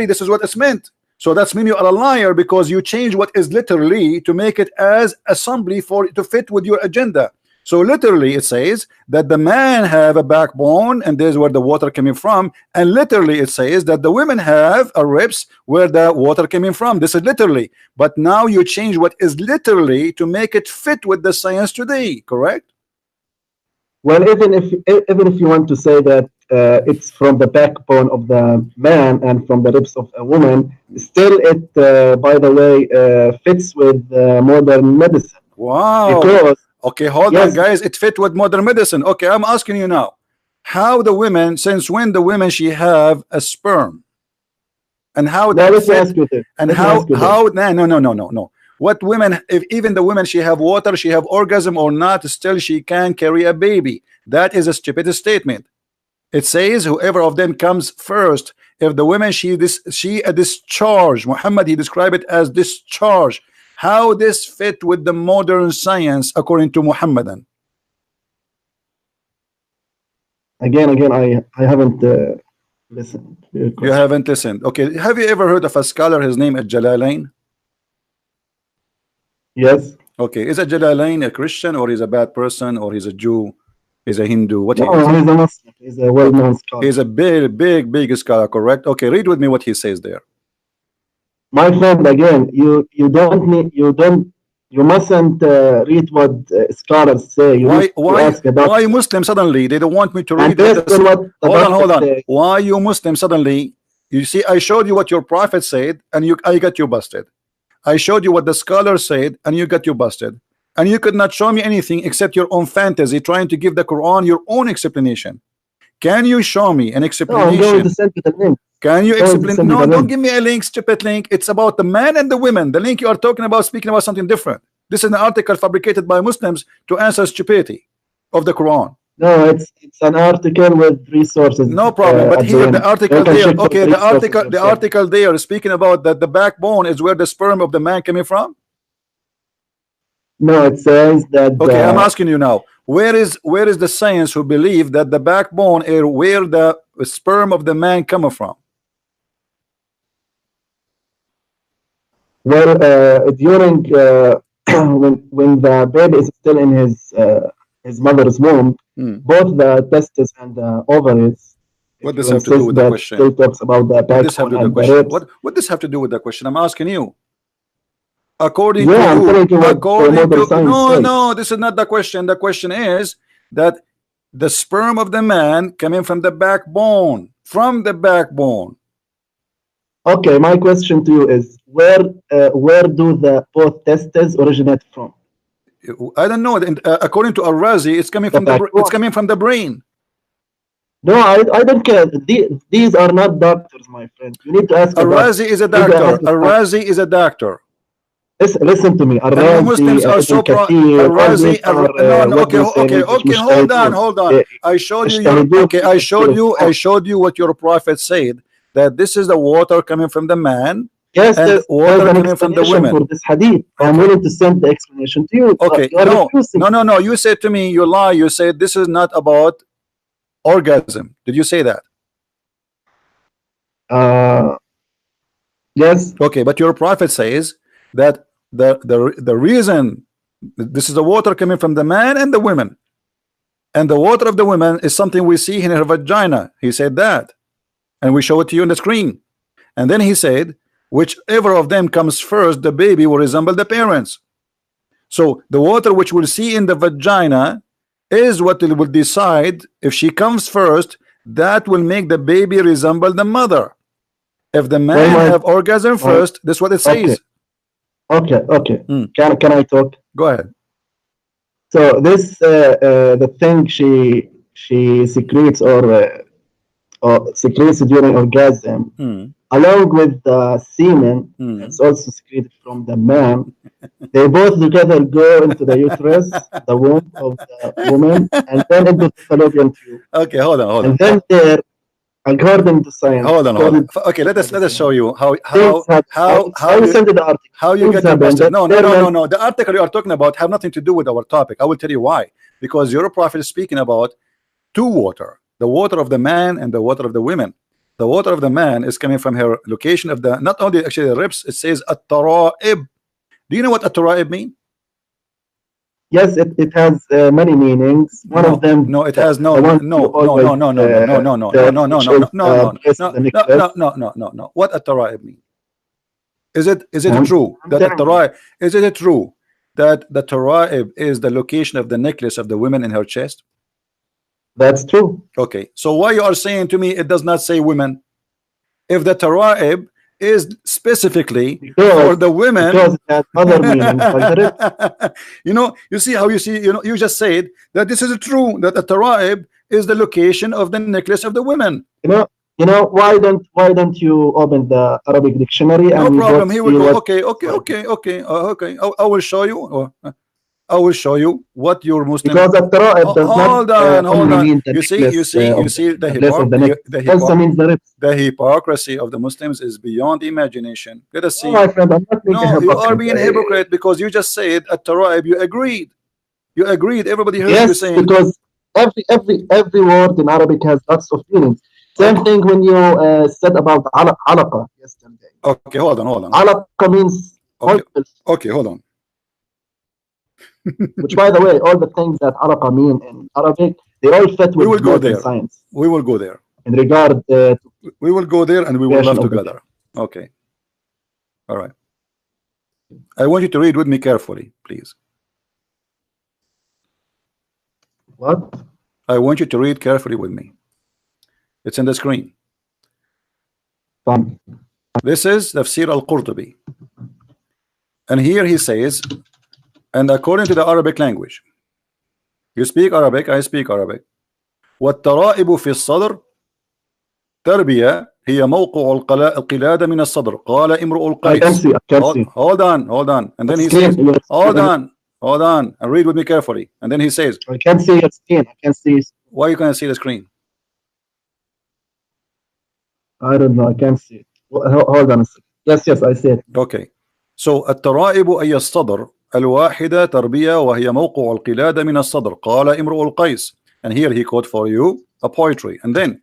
A: this is what it's meant. So that's mean you are a liar because you change what is literally to make it as assembly to fit with your agenda. So literally it says that the man have a backbone and there's where the water coming from, and literally it says that the women have a ribs where the water coming from. This is literally, but now you change what is literally to make it fit with the science today, correct?
C: Well, even if you want to say that it's from the backbone of the man and from the ribs of a woman, still it, by the way, fits with modern medicine.
A: Wow.
C: Because,
A: okay, hold on, guys. It fit with modern medicine. Okay, I'm asking you now, how the women, since when the women she have a sperm, and how that fit, and how no. What women, if even the women she have water, she have orgasm or not, still she can carry a baby. That is a stupid statement. It says whoever of them comes first. If the women she a discharge, Muhammad he described it as discharge. How this fit with the modern science according to Muhammadan?
C: Again, I haven't listen.
A: You haven't listened. Okay. Have you ever heard of a scholar? His name is Jalalain.
C: Yes.
A: Okay. Is a Jalalain a Christian, or he's a bad person, or he's a Jew? He's a Hindu? What
C: No,
A: he is?
C: he's a Muslim. He's a well-known scholar.
A: He's a big scholar, correct? Okay. Read with me what he says there.
C: My friend, again, you mustn't read what scholars say.
A: Why Muslims suddenly they don't want me to read
C: this?
A: Hold on. Why you Muslims suddenly? You see, I showed you what your prophet said, and I got you busted. I showed you what the scholars said, and you got you busted. And you could not show me anything except your own fantasy, trying to give the Quran your own explanation. Can you show me an explanation?
C: No, I'm going to send you the link.
A: Can you explain? No, don't give me a link, stupid link. It's about the man and the women. The link you are talking about, speaking about something different. This is an article fabricated by Muslims to answer stupidity of the Quran.
C: No, it's an article with resources.
A: No problem. But here the article there. Okay, the article there is speaking about that the backbone is where the sperm of the man coming from.
C: No, it says that.
A: Okay, I'm asking you now. Where is the science who believe that the backbone is where the sperm of the man coming from?
C: Well, during when the baby is still in his mother's womb, both the testes and the ovaries.
A: What does have to do with the question?
C: Still talks about the backbone and the ribs.
A: What does have to do with the question? I'm asking you. According
C: to
A: you, no, this is not the question. The question is that the sperm of the man coming from the backbone,
C: Okay, my question to you is where do the both testes originate from?
A: I don't know. According to Ravi, it's coming from the brain.
C: No, I don't care. These are not doctors, my friend. You need to ask.
A: Ravi is a doctor. Ravi is a doctor.
C: Listen to me.
A: Muslims are so proud. Okay. Hold on. I showed you. I showed you what your prophet said, that this is the water coming from the man.
C: Yes,
A: and water coming from the women.
C: For this hadith, I'm willing to send the explanation to you.
A: Okay. No. You said to me, you lie. You said this is not about orgasm. Did you say that?
C: Yes.
A: Okay, but your prophet says that the reason this is the water coming from the man and the women, and the water of the women is something we see in her vagina. He said that, and we show it to you on the screen. And then he said, whichever of them comes first, the baby will resemble the parents. So the water which we'll see in the vagina is what will decide if she comes first. That will make the baby resemble the mother. If the man have orgasm first, that's what it says.
C: Okay. Can I talk?
A: Go ahead.
C: So this the thing she secretes or secretes during orgasm, along with the semen, it's also secreted from the man. They both together go into the uterus, the womb of the woman, and then into the fallopian tube.
A: Okay, hold on.
C: And then there, according to science.
A: Hold on. Okay, let us show you how you
C: send the article.
A: How you get busted. No. The article you are talking about have nothing to do with our topic. I will tell you why. Because your prophet is speaking about two water, the water of the man and the water of the women. The water of the man is coming from her location of the, not only actually the ribs, it says at-tara'ib. Do you know what at-tara'ib mean?
C: Yes, it has many meanings. One of them.
A: No, it has no. What at-tara'ib mean? Is it true that at-tara'ib? Is it true that the tara'ib is the location of the necklace of the women in her chest?
C: That's true.
A: Okay, so why you are saying to me it does not say women? If the tara'ib is specifically for the women,
C: because it has other meanings.
A: You see how you just said that this is true, that the tara'ib is the location of the necklace of the women.
C: You know why don't you open the Arabic dictionary?
A: No problem. Here we go. Okay. I will show you. I will show you what your Muslim.
C: Because the tara'ib does
A: hold on. You see the hypocrisy of the Muslims is beyond imagination. Let us see.
C: Oh, my friend, I'm not
A: no, you are being hypocrite because you just said at tara'ib. You agreed. Everybody heard you saying.
C: Because every word in Arabic has lots of meanings. Same thing when you said about alaqa yesterday.
A: Okay, hold on.
C: Alaqa means
A: okay. Okay, hold on.
C: Which, by the way, all the things that alaqa mean in Arabic, they all fit with
A: we will go there.
C: Science.
A: We will go there.
C: In regard,
A: we will go there and we will laugh together. Okay. All right. I want you to read with me carefully, please.
C: What?
A: I want you to read carefully with me. It's in the screen.
C: Fine.
A: This is Tafsir al-Qurtubi. And here he says, and according to the Arabic language, you speak Arabic, I speak Arabic. والترائب في الصدر تربية هي موقع القلادة من الصدر قال امرؤ القيس. Hold on. And then he says, hold on, and read with me carefully. And then he says,
C: I can't see your screen. I can't see.
A: Why you can't see the screen?
C: I don't know. I can't see it. Hold on a second. Yes, I see it.
A: Okay. So الترائب أي الصدر الواحدة تربية وهي موقع القلادة من الصدر قال امرؤ القيس. And here he quote for you a poetry. And then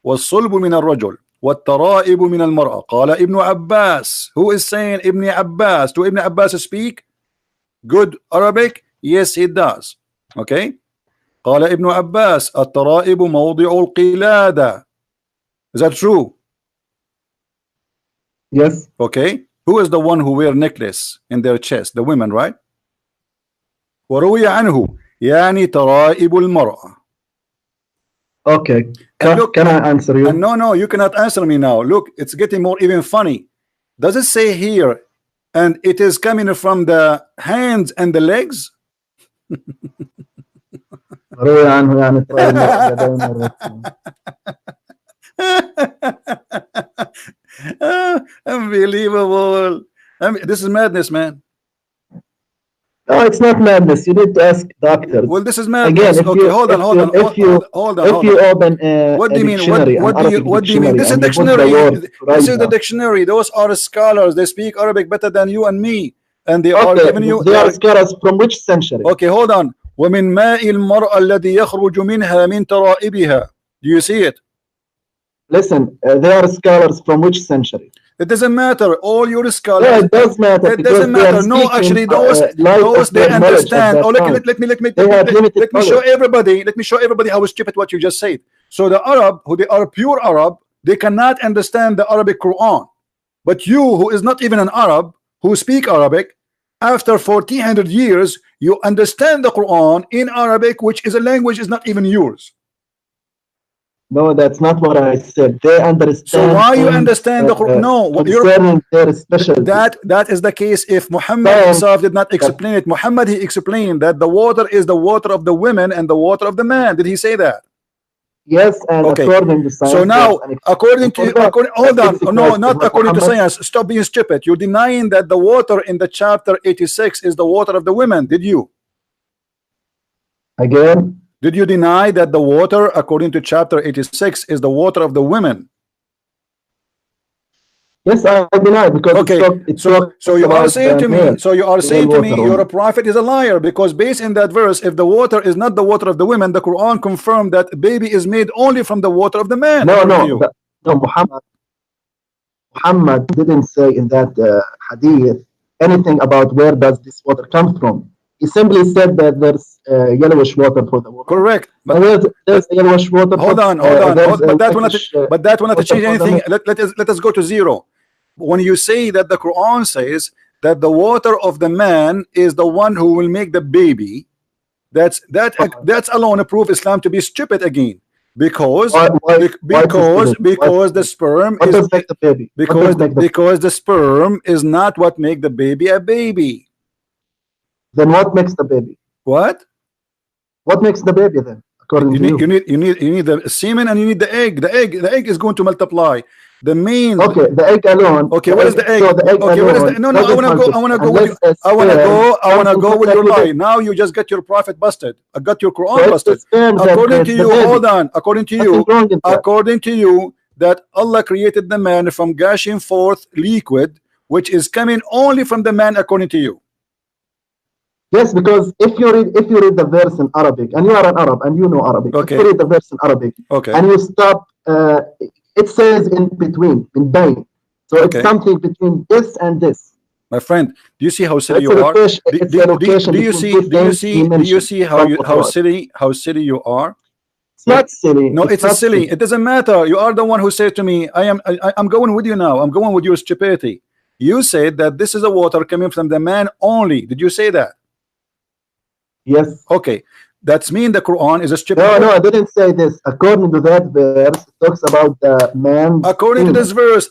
A: والصلب من الرجل والترائب من المرأة قال ابن عباس. Who is saying Ibn Abbas? Do Ibn Abbas speak good Arabic? Yes, he does. Okay. قال ابن عباس الترائب موضع القلادة. Is that true?
C: Yes.
A: Okay. Who is the one who wear necklace in their chest? The women, right? وروي عنه يعني ترائب المرأة.
C: Okay. Can I answer you?
A: No, you cannot answer me now. Look, it's getting more even funny. Does it say here, and it is coming from the hands and the legs? Unbelievable. This is madness, man.
C: No, it's not madness. You need to ask doctors.
A: Well, this is madness.
C: Again,
A: okay, hold on.
C: If you open
A: what do you mean? What do you mean? This is dictionary. This is the dictionary. Those are scholars. They speak Arabic better than you and me, and they are giving you.
C: They are scholars from which century?
A: Okay, hold on. ومن ماء المرأة الذي يخرج منها من ترائبها. Do you see it?
C: Listen, they are scholars from which century?
A: It doesn't matter. All your scholars.
C: Yeah, it does matter.
A: It doesn't matter. No, actually, those they understand. Oh, let me show everybody. Let me show everybody how stupid what you just said. So the Arab, who they are pure Arab, they cannot understand the Arabic Quran. But you, who is not even an Arab, who speak Arabic, after 1400 years, you understand the Quran in Arabic, which is a language is not even yours.
C: No, that's not what I said. They understand.
A: So why you understand the Quran? No, that is the case. If Muhammad himself did not explain it, Muhammad he explained that the water is the water of the women and the water of the man. Did he say that?
C: Yes, and
A: okay.
C: According to science.
A: So now, according to hold on, no, not according to science. Stop being stupid. You're denying that the water in the chapter 86 is the water of the women. Did you?
C: Again.
A: Did you deny that the water, according to chapter 86, is the water of the women?
C: Yes, I deny because
A: okay. So you are saying to me, your prophet is a liar because based in that verse, if the water is not the water of the women, the Quran confirmed that baby is made only from the water of the man.
C: No, Muhammad didn't say in that hadith anything about where does this water come from. He simply said that there's yellowish water for the water.
A: Correct.
C: But there's yellowish water.
A: Hold on. But that will not change anything. Let us go to zero. When you say that the Quran says that the water of the man is the one who will make the baby, that's alone a proof Islam to be stupid again. Because the sperm is
C: make the baby?
A: Because the sperm is not what make the baby a baby.
C: Then what makes the baby?
A: What
C: makes the baby then? According to you,
A: you need the semen and you need the egg. The egg is going to multiply. The main.
C: Okay, the egg alone.
A: Okay, what is the egg?
C: So the egg
A: okay,
C: alone,
A: what is the? No, I wanna go with your lie. Now you just get your prophet busted. I got your Quran busted. According to you, hold on. According to you, that Allah created the man from gushing forth liquid, which is coming only from the man, according to you.
C: Yes, because if you read the verse in Arabic, and you are an Arab and you know Arabic,
A: okay.
C: if you read the verse in Arabic,
A: okay.
C: and you stop it says in between, in Bain. So it's something between this and this.
A: My friend, do you see how silly you are? Do you see how silly you are?
C: It's not silly.
A: No, it's silly. It doesn't matter. You are the one who said to me, I'm going with you now. I'm going with your stupidity. You said that this is a water coming from the man only. Did you say that?
C: Yes.
A: Okay. That's mean the Quran is a stupid
C: book. No, I didn't say this. According to that verse, it talks about the man.
A: According to this verse,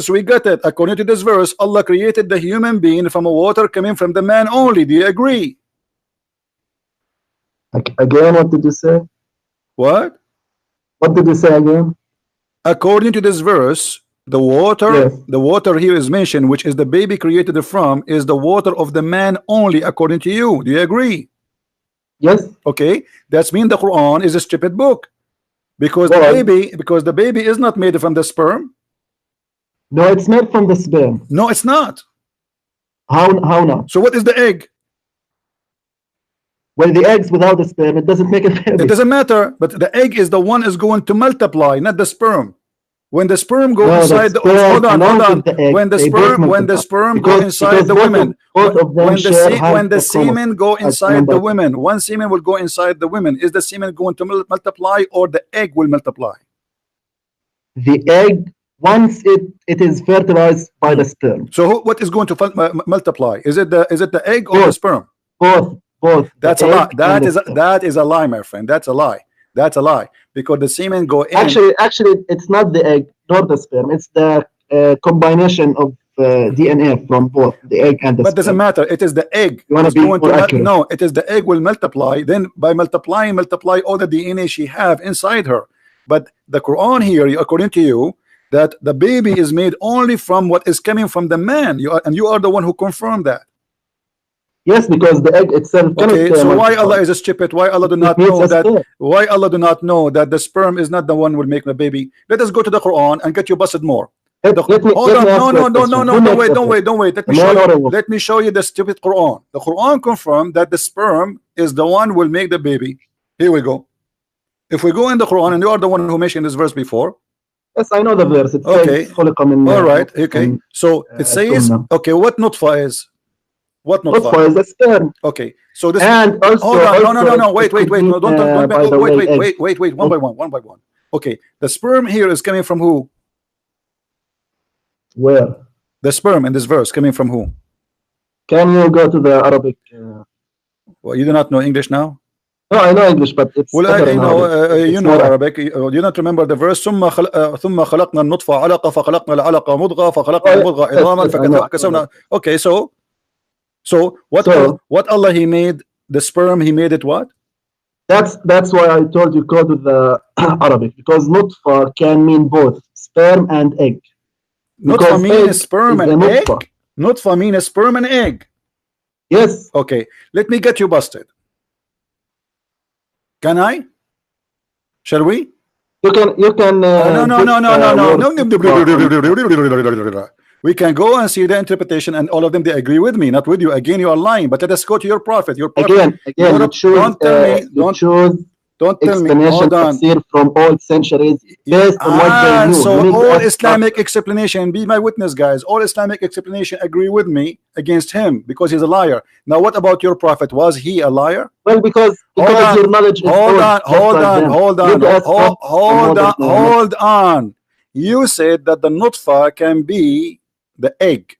A: we got it. According to this verse, Allah created the human being from a water coming from the man only. Do you agree?
C: Again, what did you say?
A: What?
C: What did you say again?
A: According to this verse, the water here is mentioned, which is the baby created from, is the water of the man only, according to you. Do you agree?
C: Yes.
A: Okay, that's mean the Quran is a stupid book, because the baby is not made from the sperm.
C: No, it's made from the sperm.
A: No, it's not.
C: How not?
A: So what is the egg?
C: Well, the eggs without the sperm, it doesn't make a baby.
A: It doesn't matter, but the egg is the one is going to multiply, not the sperm. When the sperm go inside the hold on. When the sperm go inside the woman, when the semen go inside the woman, one semen will go inside the woman. Is the semen going to multiply, or the egg will multiply?
C: The egg, once it is fertilized by the sperm.
A: So what is going to multiply? Is it the egg or the sperm?
C: Both.
A: That's a lie. That is a lie, my friend. That's a lie. That's a lie, because the semen go in.
C: Actually, it's not the egg nor the sperm. It's the combination of DNA from both the egg and the sperm.
A: But doesn't matter. It is the egg.
C: You want to be more accurate?
A: No, it is the egg will multiply. Then by multiply all the DNA she have inside her. But the Quran here, according to you, that the baby is made only from what is coming from the man. You are the one who confirmed that.
C: Yes, because the egg itself.
A: Okay, so why Allah is stupid? Why Allah do not know that? Why Allah do not know that the sperm is not the one who will make the baby? Let us go to the Quran and get you busted more. Hold on, don't wait. Let me show you the stupid Quran. The Quran confirmed that the sperm is the one who will make the baby. Here we go. If we go in the Quran, and you are the one who mentioned this verse before.
C: Yes, I know the verse. It
A: says, all right. Okay. So it says, okay, what nutfa is? What nutfa
C: is the sperm.
A: Okay, so this
C: and also,
A: hold on, no, wait, wait, one by one. Okay, the sperm here is coming from who?
C: Where?
A: The sperm in this verse coming from who?
C: Can you go to the Arabic?
A: Well, you do not know English now?
C: No, I know English, but it's
A: you know Arabic. You not remember the verse? ثم خلقنا النطفة علقة فخلقنا العلقة مضغة فخلقنا المضغة عظاما فكسونا. Okay, so what Allah He made the sperm, He made it what?
C: That's why I told you go to the Arabic, because nutfa can mean both sperm and egg.
A: Nutfa means sperm and egg. Nutfa means sperm and egg.
C: Yes.
A: Okay, let me get you busted. Can I? Shall we?
C: You can.
A: No. We can go and see the interpretation, and all of them they agree with me, not with you. Again, you are lying. But let us go to your prophet.
C: Again, don't tell me. Hold on. From old centuries based on what they knew.
A: So all Islamic explanation, be my witness, guys. All Islamic explanation agree with me against him because he's a liar. Now, what about your prophet? Was he a liar?
C: Well, because your knowledge is
A: hold on. You said that the nutfa can be the egg.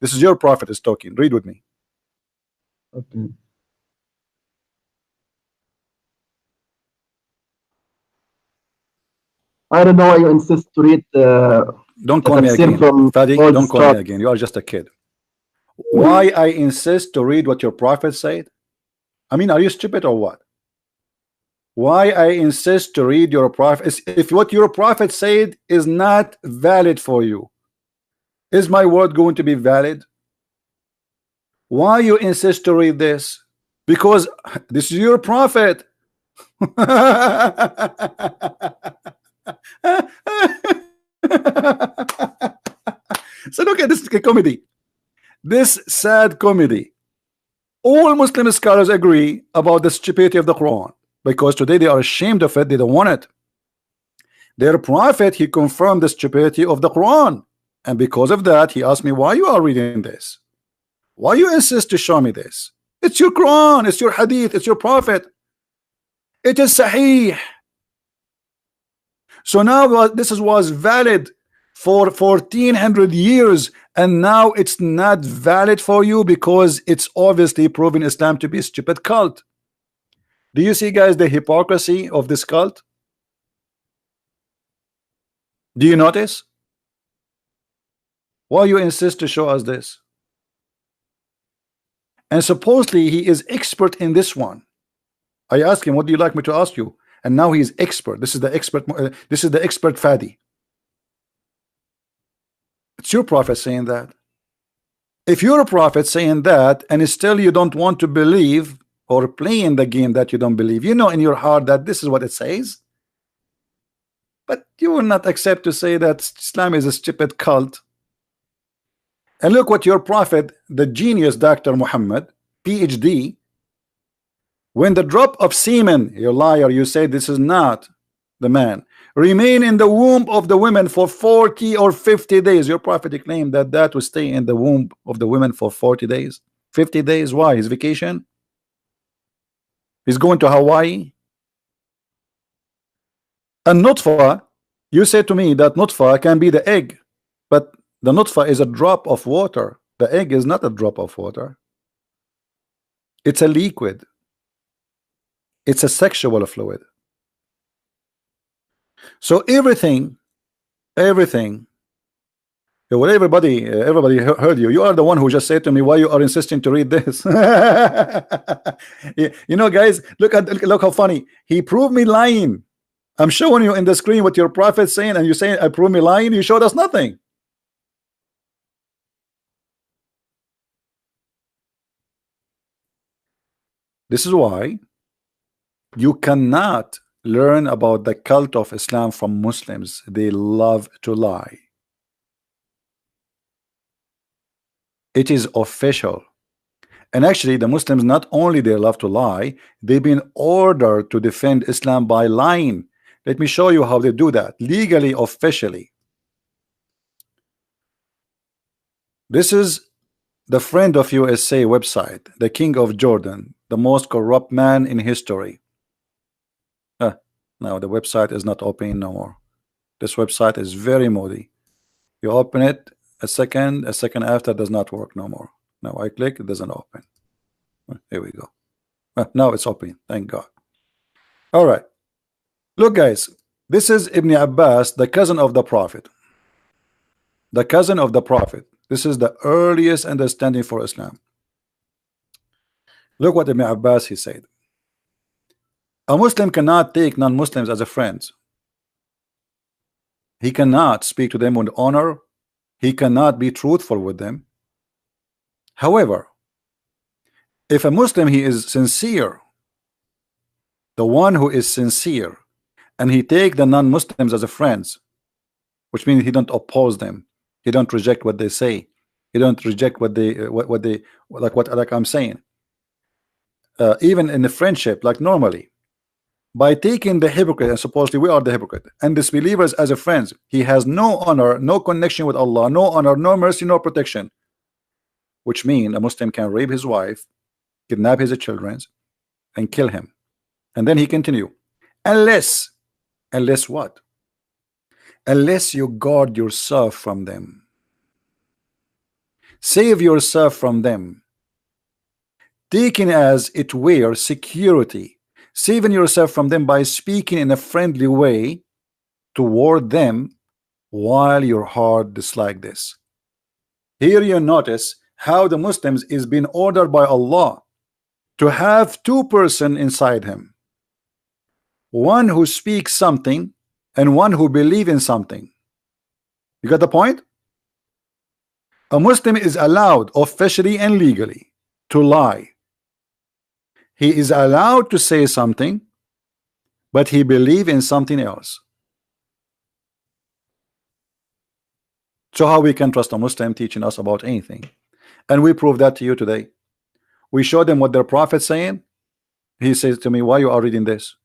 A: This is your prophet is talking. Read with me.
C: Okay. I don't know why you insist to read.
A: Don't call me again, Fadi. Don't call me again. You are just a kid. Why I insist to read what your prophet said? I mean, are you stupid or what? Why I insist to read your prophet? If what your prophet said is not valid for you, is my word going to be valid? Why you insist to read this? Because this is your prophet. So look at this comedy, this sad comedy. All Muslim scholars agree about the stupidity of the Quran, because today they are ashamed of it. They don't want it. Their prophet, he confirmed the stupidity of the Quran, and because of that he asked me, why you are reading this? Why you insist to show me this? It's your Quran, it's your hadith, it's your prophet, it is sahih. So now this was valid for 1400 years, and now it's not valid for you because it's obviously proven Islam to be a stupid cult. Do you see, guys, the hypocrisy of this cult? Do you notice? Why you insist to show us this? And supposedly he is expert in this one. I asked him, what do you like me to ask you? And now he is expert. This is the expert. This is the expert Fadi. It's your prophet saying that. If you're a prophet saying that, and still you don't want to believe or play in the game that you don't believe, you know in your heart that this is what it says, but you will not accept to say that Islam is a stupid cult. And look what your prophet, the genius Dr. Muhammad, PhD, when the drop of semen, you liar, you say this is not the man, remain in the womb of the women for 40 or 50 days. Your prophet claimed that that will stay in the womb of the women for 40 days, 50 days. Why? His vacation? He's going to Hawaii? And nutfa, you say to me that nutfa can be the egg, but the nutfa is a drop of water. The egg is not a drop of water. It's a liquid. It's a sexual fluid. So everything, well, everybody heard you. You are the one who just said to me, why you are insisting to read this? You know, guys, look how funny. He proved me lying. I'm showing you in the screen what your prophet saying, and you saying I prove me lying. You showed us nothing. This is why you cannot learn about the cult of Islam from Muslims. They love to lie. It is official. And actually the Muslims, not only they love to lie, they've been ordered to defend Islam by lying. Let me show you how they do that legally, officially. This is the Friend of USA website, the King of Jordan, the most corrupt man in history. Now the website is not opening no more. This website is very moody. You open it a second after, does not work no more. Now I click, it doesn't open. Here we go. Now it's open, thank God. All right, look, guys, this is Ibn Abbas, the cousin of the Prophet. The cousin of the Prophet. This is the earliest understanding for Islam. Look what Ibn Abbas he said. A Muslim cannot take non-Muslims as a friends. He cannot speak to them with honor. He cannot be truthful with them. However, if a Muslim, he is sincere, the one who is sincere, and he take the non-Muslims as a friends, which means he don't oppose them, he don't reject what they say, he don't reject what they like I'm saying, even in the friendship, like normally, by taking the hypocrite, and supposedly we are the hypocrite, and disbelievers as a friends, he has no honor, no connection with Allah, no honor, no mercy, no protection. Which means a Muslim can rape his wife, kidnap his children, and kill him. And then he continue, unless what? Unless you guard yourself from them, save yourself from them, taking as it were security, saving yourself from them by speaking in a friendly way toward them while your heart dislike this. Here you notice how the Muslims is being ordered by Allah to have two persons inside him, one who speaks something and one who believe in something. You got the point? A Muslim is allowed officially and legally to lie. He is allowed to say something, but he believe in something else. So how we can trust a Muslim teaching us about anything? And we prove that to you today. We show them what their prophet saying. He says to me, why you are reading this?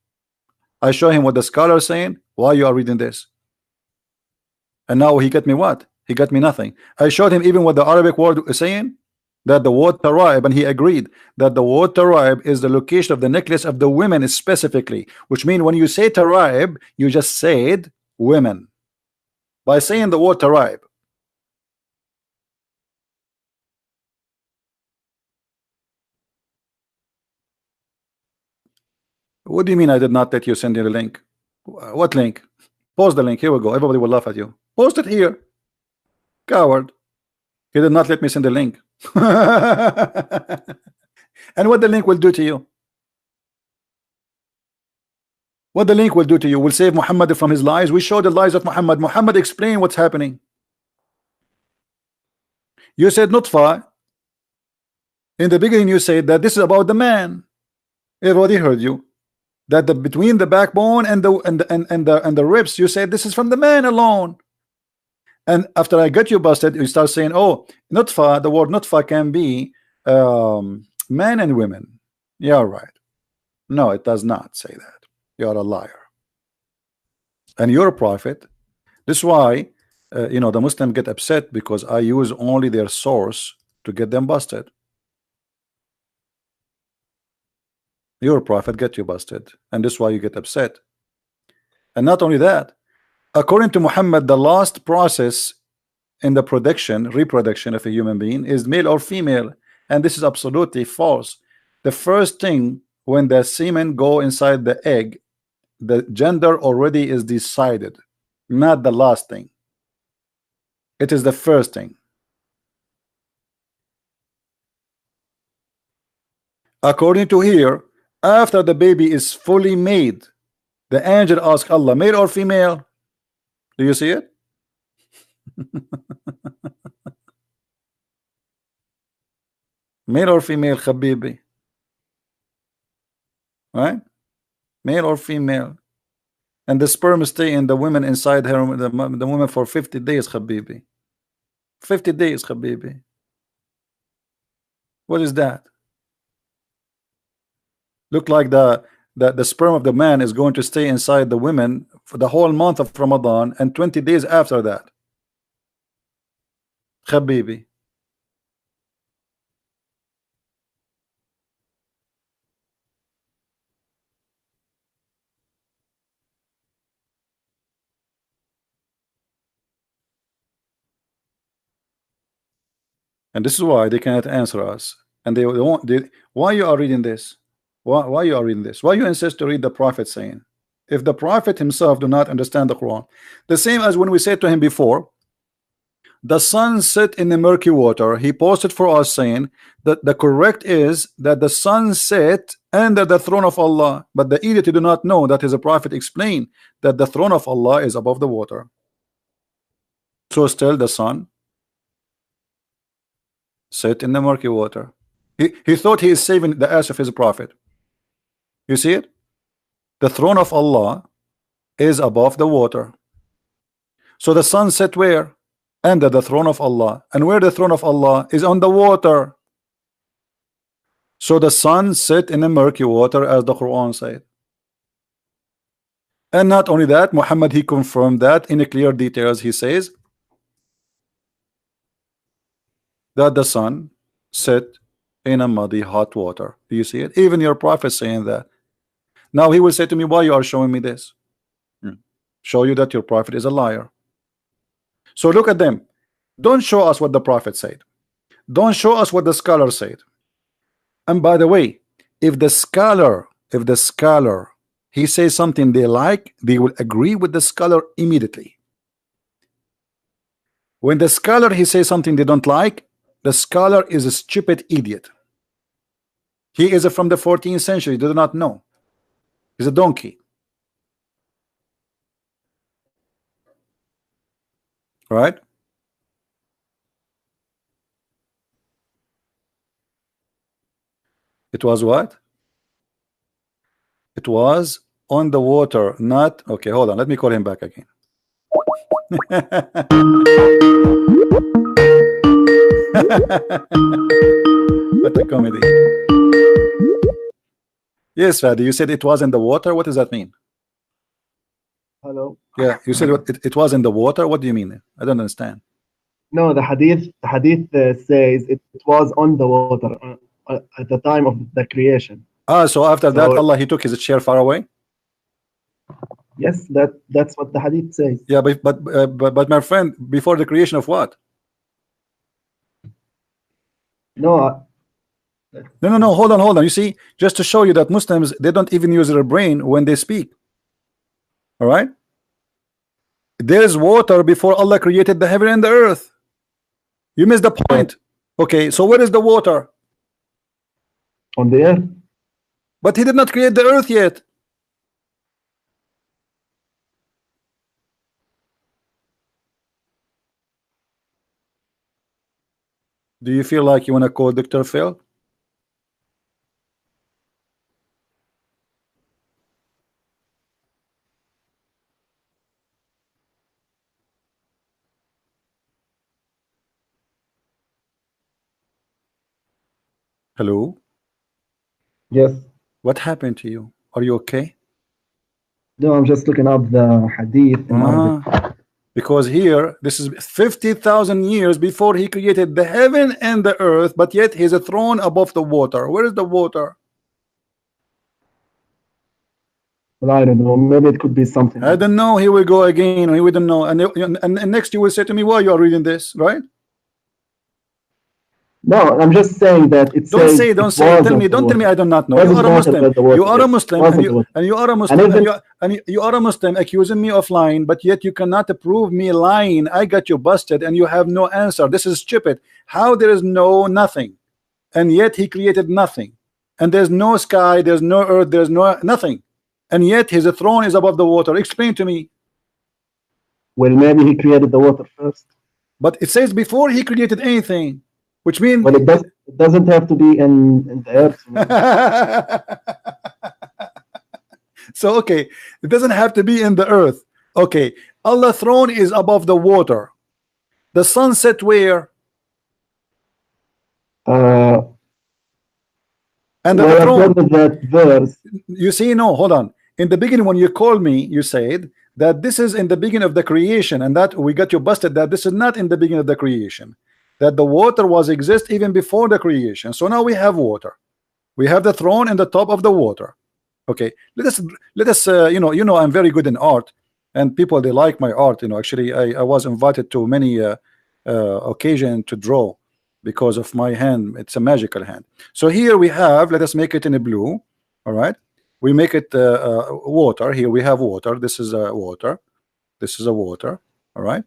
A: I show him what the scholar is saying. Why you are reading this? And now he got me what? He got me nothing. I showed him even what the Arabic word is saying, that the word taraib, and he agreed that the word taraib is the location of the necklace of the women specifically, which means when you say taraib, you just said women by saying the word taraib. What do you mean I did not let you send you the link? What link? Post the link. Here we go. Everybody will laugh at you. Post it here. Coward. He did not let me send the link. And what the link will do to you? What the link will do to you will save Muhammad from his lies. We show the lies of Muhammad. Muhammad explain what's happening. You said nutfa. In the beginning you said that this is about the man. Everybody heard you. That between the backbone and the ribs, you said this is from the man alone. And after I got you busted, you start saying, oh, nutfa, the word nutfa can be men and women. Yeah, right. No, it does not say that. You are a liar. And you're a prophet. This is why you know, the Muslims get upset because I use only their source to get them busted. Your prophet get you busted, and this is why you get upset. And not only that, according to Muhammad, the last process in the reproduction of a human being is male or female, and this is absolutely false. The first thing, when the semen go inside the egg, the gender already is decided, not the last thing. It is the first thing. According to here, after the baby is fully made, the angel asks Allah, male or female? Do you see it? Male or female, Habibi? Right? Male or female? And the sperm stay in the woman inside her, the woman for 50 days, Habibi. 50 days, Habibi. What is that? Look like the sperm of the man is going to stay inside the women for the whole month of Ramadan and 20 days after that. Habibi. And this is why they cannot answer us. And they won't. Why you are reading this? Why you are reading this? Why you insist to read the Prophet saying? If the Prophet himself do not understand the Quran, the same as when we said to him before, the sun set in the murky water. He posted for us saying that the correct is that the sun set under the throne of Allah, but the idiot do not know that his prophet explained that the throne of Allah is above the water. So still the sun set in the murky water. He thought he is saving the ass of his prophet. You see it? The throne of Allah is above the water. So the sun set where? Under the throne of Allah. And where the throne of Allah is on the water. So the sun set in the murky water, as the Quran said. And not only that, Muhammad, he confirmed that in clear details. He says that the sun set in a muddy hot water. Do you see it? Even your prophet saying that. Now he will say to me, why you are showing me this? Show you that your prophet is a liar. So look at them. Don't show us what the prophet said. Don't show us what the scholar said. And by the way, if the scholar he says something they like, they will agree with the scholar immediately. When the scholar he says something they don't like, the scholar is a stupid idiot. He is from the 14th century. They do not know. He's a donkey. Right? It was what? It was on the water, not okay. Hold on, let me call him back again. What a comedy. Yes, Fadi, you said it was in the water. What does that mean?
C: Hello.
A: Yeah, you said it was in the water. What do you mean? I don't understand.
C: No, the hadith says it was on the water at the time of the creation.
A: So after that,
C: So-
A: Allah, he took his chair far away.
C: Yes, that's what the hadith says.
A: Yeah, but my friend, before the creation of what?
C: No,
A: No. Hold on. You see, just to show you that Muslims, they don't even use their brain when they speak. All right. There's water before Allah created the heaven and the earth. You missed the point. Okay, so where is the water?
C: on the earth.
A: But he did not create the earth yet. Do you feel like you want to call Dr. Phil? Hello?
C: Yes.
A: What happened to you? Are you okay?
C: No, I'm just looking up the hadith in Arabic.
A: Because here, this is 50,000 years before he created the heaven and the earth, but yet he's a throne above the water. Where is the water?
C: Well, I don't know. Maybe it could be something.
A: I don't know. Here we go again. We don't know. And next you will say to me, why you are reading this, right?
C: No, I'm just saying that it
A: Don't
C: says
A: say, don't say. Tell me, don't tell me I do not know. You are a Muslim. You are a Muslim, and you are a Muslim, and you are a Muslim accusing me of lying, but yet you cannot prove me lying. I got you busted, and you have no answer. This is stupid. How there is no nothing, and yet he created nothing, and there's no sky, there's no earth, there's no nothing, and yet his throne is above the water. Explain to me.
C: Well, maybe he created the water first.
A: But it says before he created anything. Which means
C: well, it doesn't have to be in the earth.
A: So okay, it doesn't have to be in the earth. Okay, Allah's throne is above the water. The sun set where?
C: And
A: the throne.
C: That verse.
A: You see, no, hold on. In the beginning, when you called me, you said that this is in the beginning of the creation, and that we got you busted that this is not in the beginning of the creation. That the water was exist even before the creation. So now we have water. We have the throne in the top of the water. Okay, let us you know I'm very good in art, and people, they like my art. Actually I was invited to many occasion to draw because of my hand. It's a magical hand. So here we have, let us make it in a blue. All right, we make it water. Here we have water. This is a water. This is a water. All right,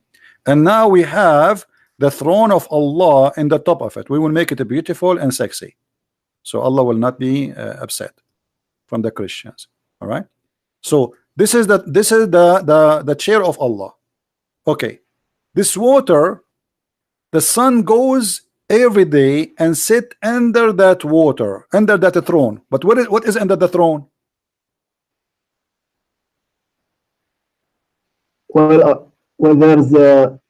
A: and now we have the throne of Allah in the top of it. We will make it beautiful and sexy, so Allah will not be upset from the Christians. All right. So this is the chair of Allah. Okay. This water, the sun goes every day and sit under that water, under that throne. But what is under the throne?
C: Well, there's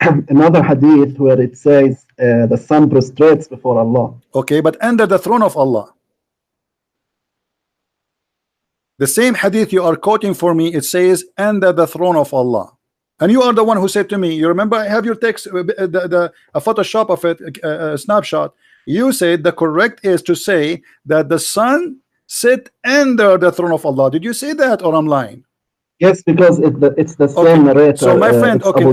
C: another hadith where it says the sun prostrates before Allah.
A: Okay, but under the throne of Allah. The same hadith you are quoting for me, it says under the throne of Allah. And you are the one who said to me, you remember, I have your text, a Photoshop of it, a snapshot. You said the correct is to say that the sun sit under the throne of Allah. Did you say that, or I'm lying?
C: Yes, because it's the same narrator.
A: So my friend, okay,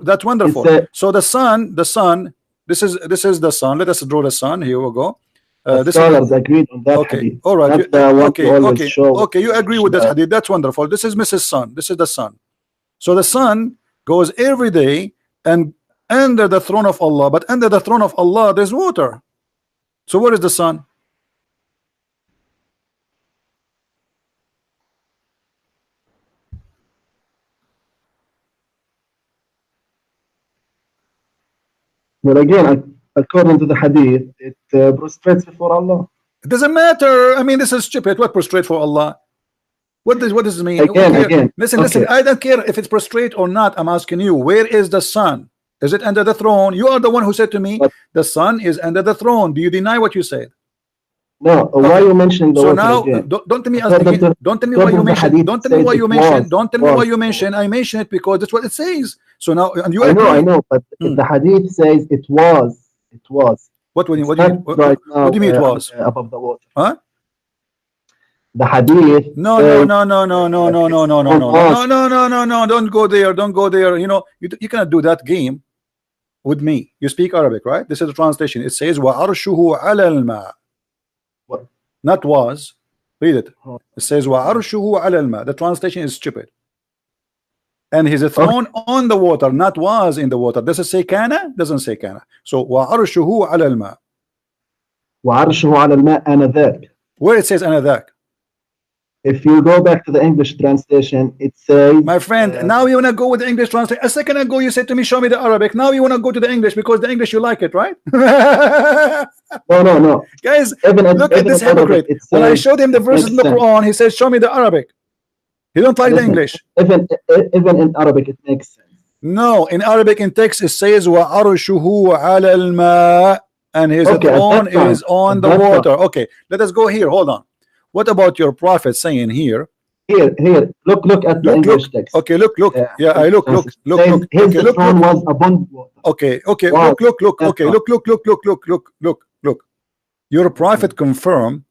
A: that's wonderful. So the sun, this is the sun. Let us draw the sun. Here we go.
C: The scholars agreed on that.
A: Okay,
C: hadith.
A: all right.
C: Okay,
A: you agree with that hadith. That's wonderful. This is Mrs. Sun. This is the sun. So the sun goes every day and under the throne of Allah, but under the throne of Allah there's water. So where is the sun?
C: Well, again, according to the hadith, it prostrates before Allah.
A: It doesn't matter. I mean, this is stupid. What prostrate for Allah? What does this mean?
C: Again.
A: Listen. I don't care if it's prostrate or not. I'm asking you, where is the sun? Is it under the throne? You are the one who said to me the sun is under the throne. Do you deny what you said?
C: No, why you mentioning the
A: so
C: water
A: now
C: again?
A: don't tell me again, don't tell me why you mention, don't tell me why you mention, don't tell me why you mention. I mention it because that's what it says. So now, and you agree.
C: I know, but if the hadith says it was.
A: What do you mean?
C: Right now,
A: what do you mean it was?
C: Above the water.
A: Huh?
C: The hadith.
A: No. Don't go there. Don't go there. You know, you cannot do that game with me. You speak Arabic, right? This is the translation. It says wa arshuhu ala al-ma. Not was. Read it. It says wa arshuhu ala al-ma. The translation is stupid. And his throne on the water, not was in the water. Does it say kana? Doesn't say kana. So wa arshuhu ala al-ma.
C: Wa arshuhu ala al-ma anadhak.
A: Where it says anadhak?
C: If you go back to the English translation, it says.
A: My friend, now you want to go with the English translation. A second ago, you said to me, show me the Arabic. Now you want to go to the English because the English you like it, right?
C: No.
A: Guys, look at this hypocrite. When I showed him the verses in the Quran, he says, show me the Arabic. He don't like the English.
C: Even in Arabic, it makes sense.
A: No, in Arabic, in text, it says, wa arshuhu ala al-ma, and his throne is on the water. Okay, let us go here. Hold on. What about your prophet saying here?
C: Here, look at the English text.
A: Okay, look. Yeah, I look.
C: His throne was above water.
A: Okay. Look. Okay, look. Your prophet confirmed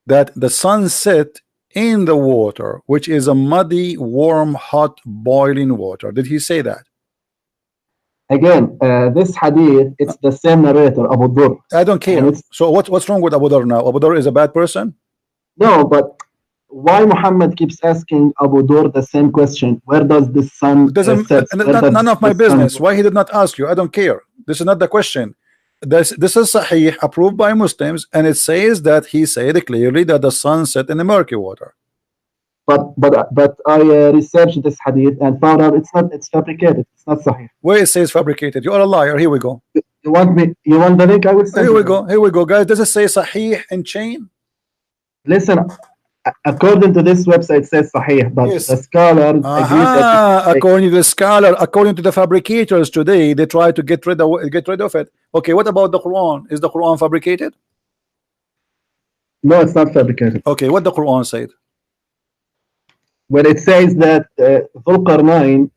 A: that the sun set in the water, which is a muddy, warm, hot, boiling water. Did he say that?
C: Again, this hadith, it's the same narrator, Abu Dhur.
A: I don't care. So what's wrong with Abu Dhur now? Abu Dhur is a bad person?
C: No, but why Muhammad keeps asking Abu Dhur the same question? Where does the sun set?
A: None of my business. Why he did not ask you? I don't care. This is not the question. This is Sahih, approved by Muslims, and it says that he said clearly that the sun set in the murky water.
C: But I researched this hadith and found out it's fabricated. It's not Sahih.
A: Where it says fabricated? You are a liar. Here we go.
C: You want the link? I will send
A: you. Here we go, guys. Does it say Sahih in chain?
C: Listen, according to this website, it says Sahih, but the scholars agree that
A: according to the scholar, according to the fabricators today, they try to get rid of it. Okay, what about the Quran? Is the Quran fabricated?
C: No, it's not fabricated.
A: Okay, what the Quran said?
C: When it says that Dhul Qarnayn,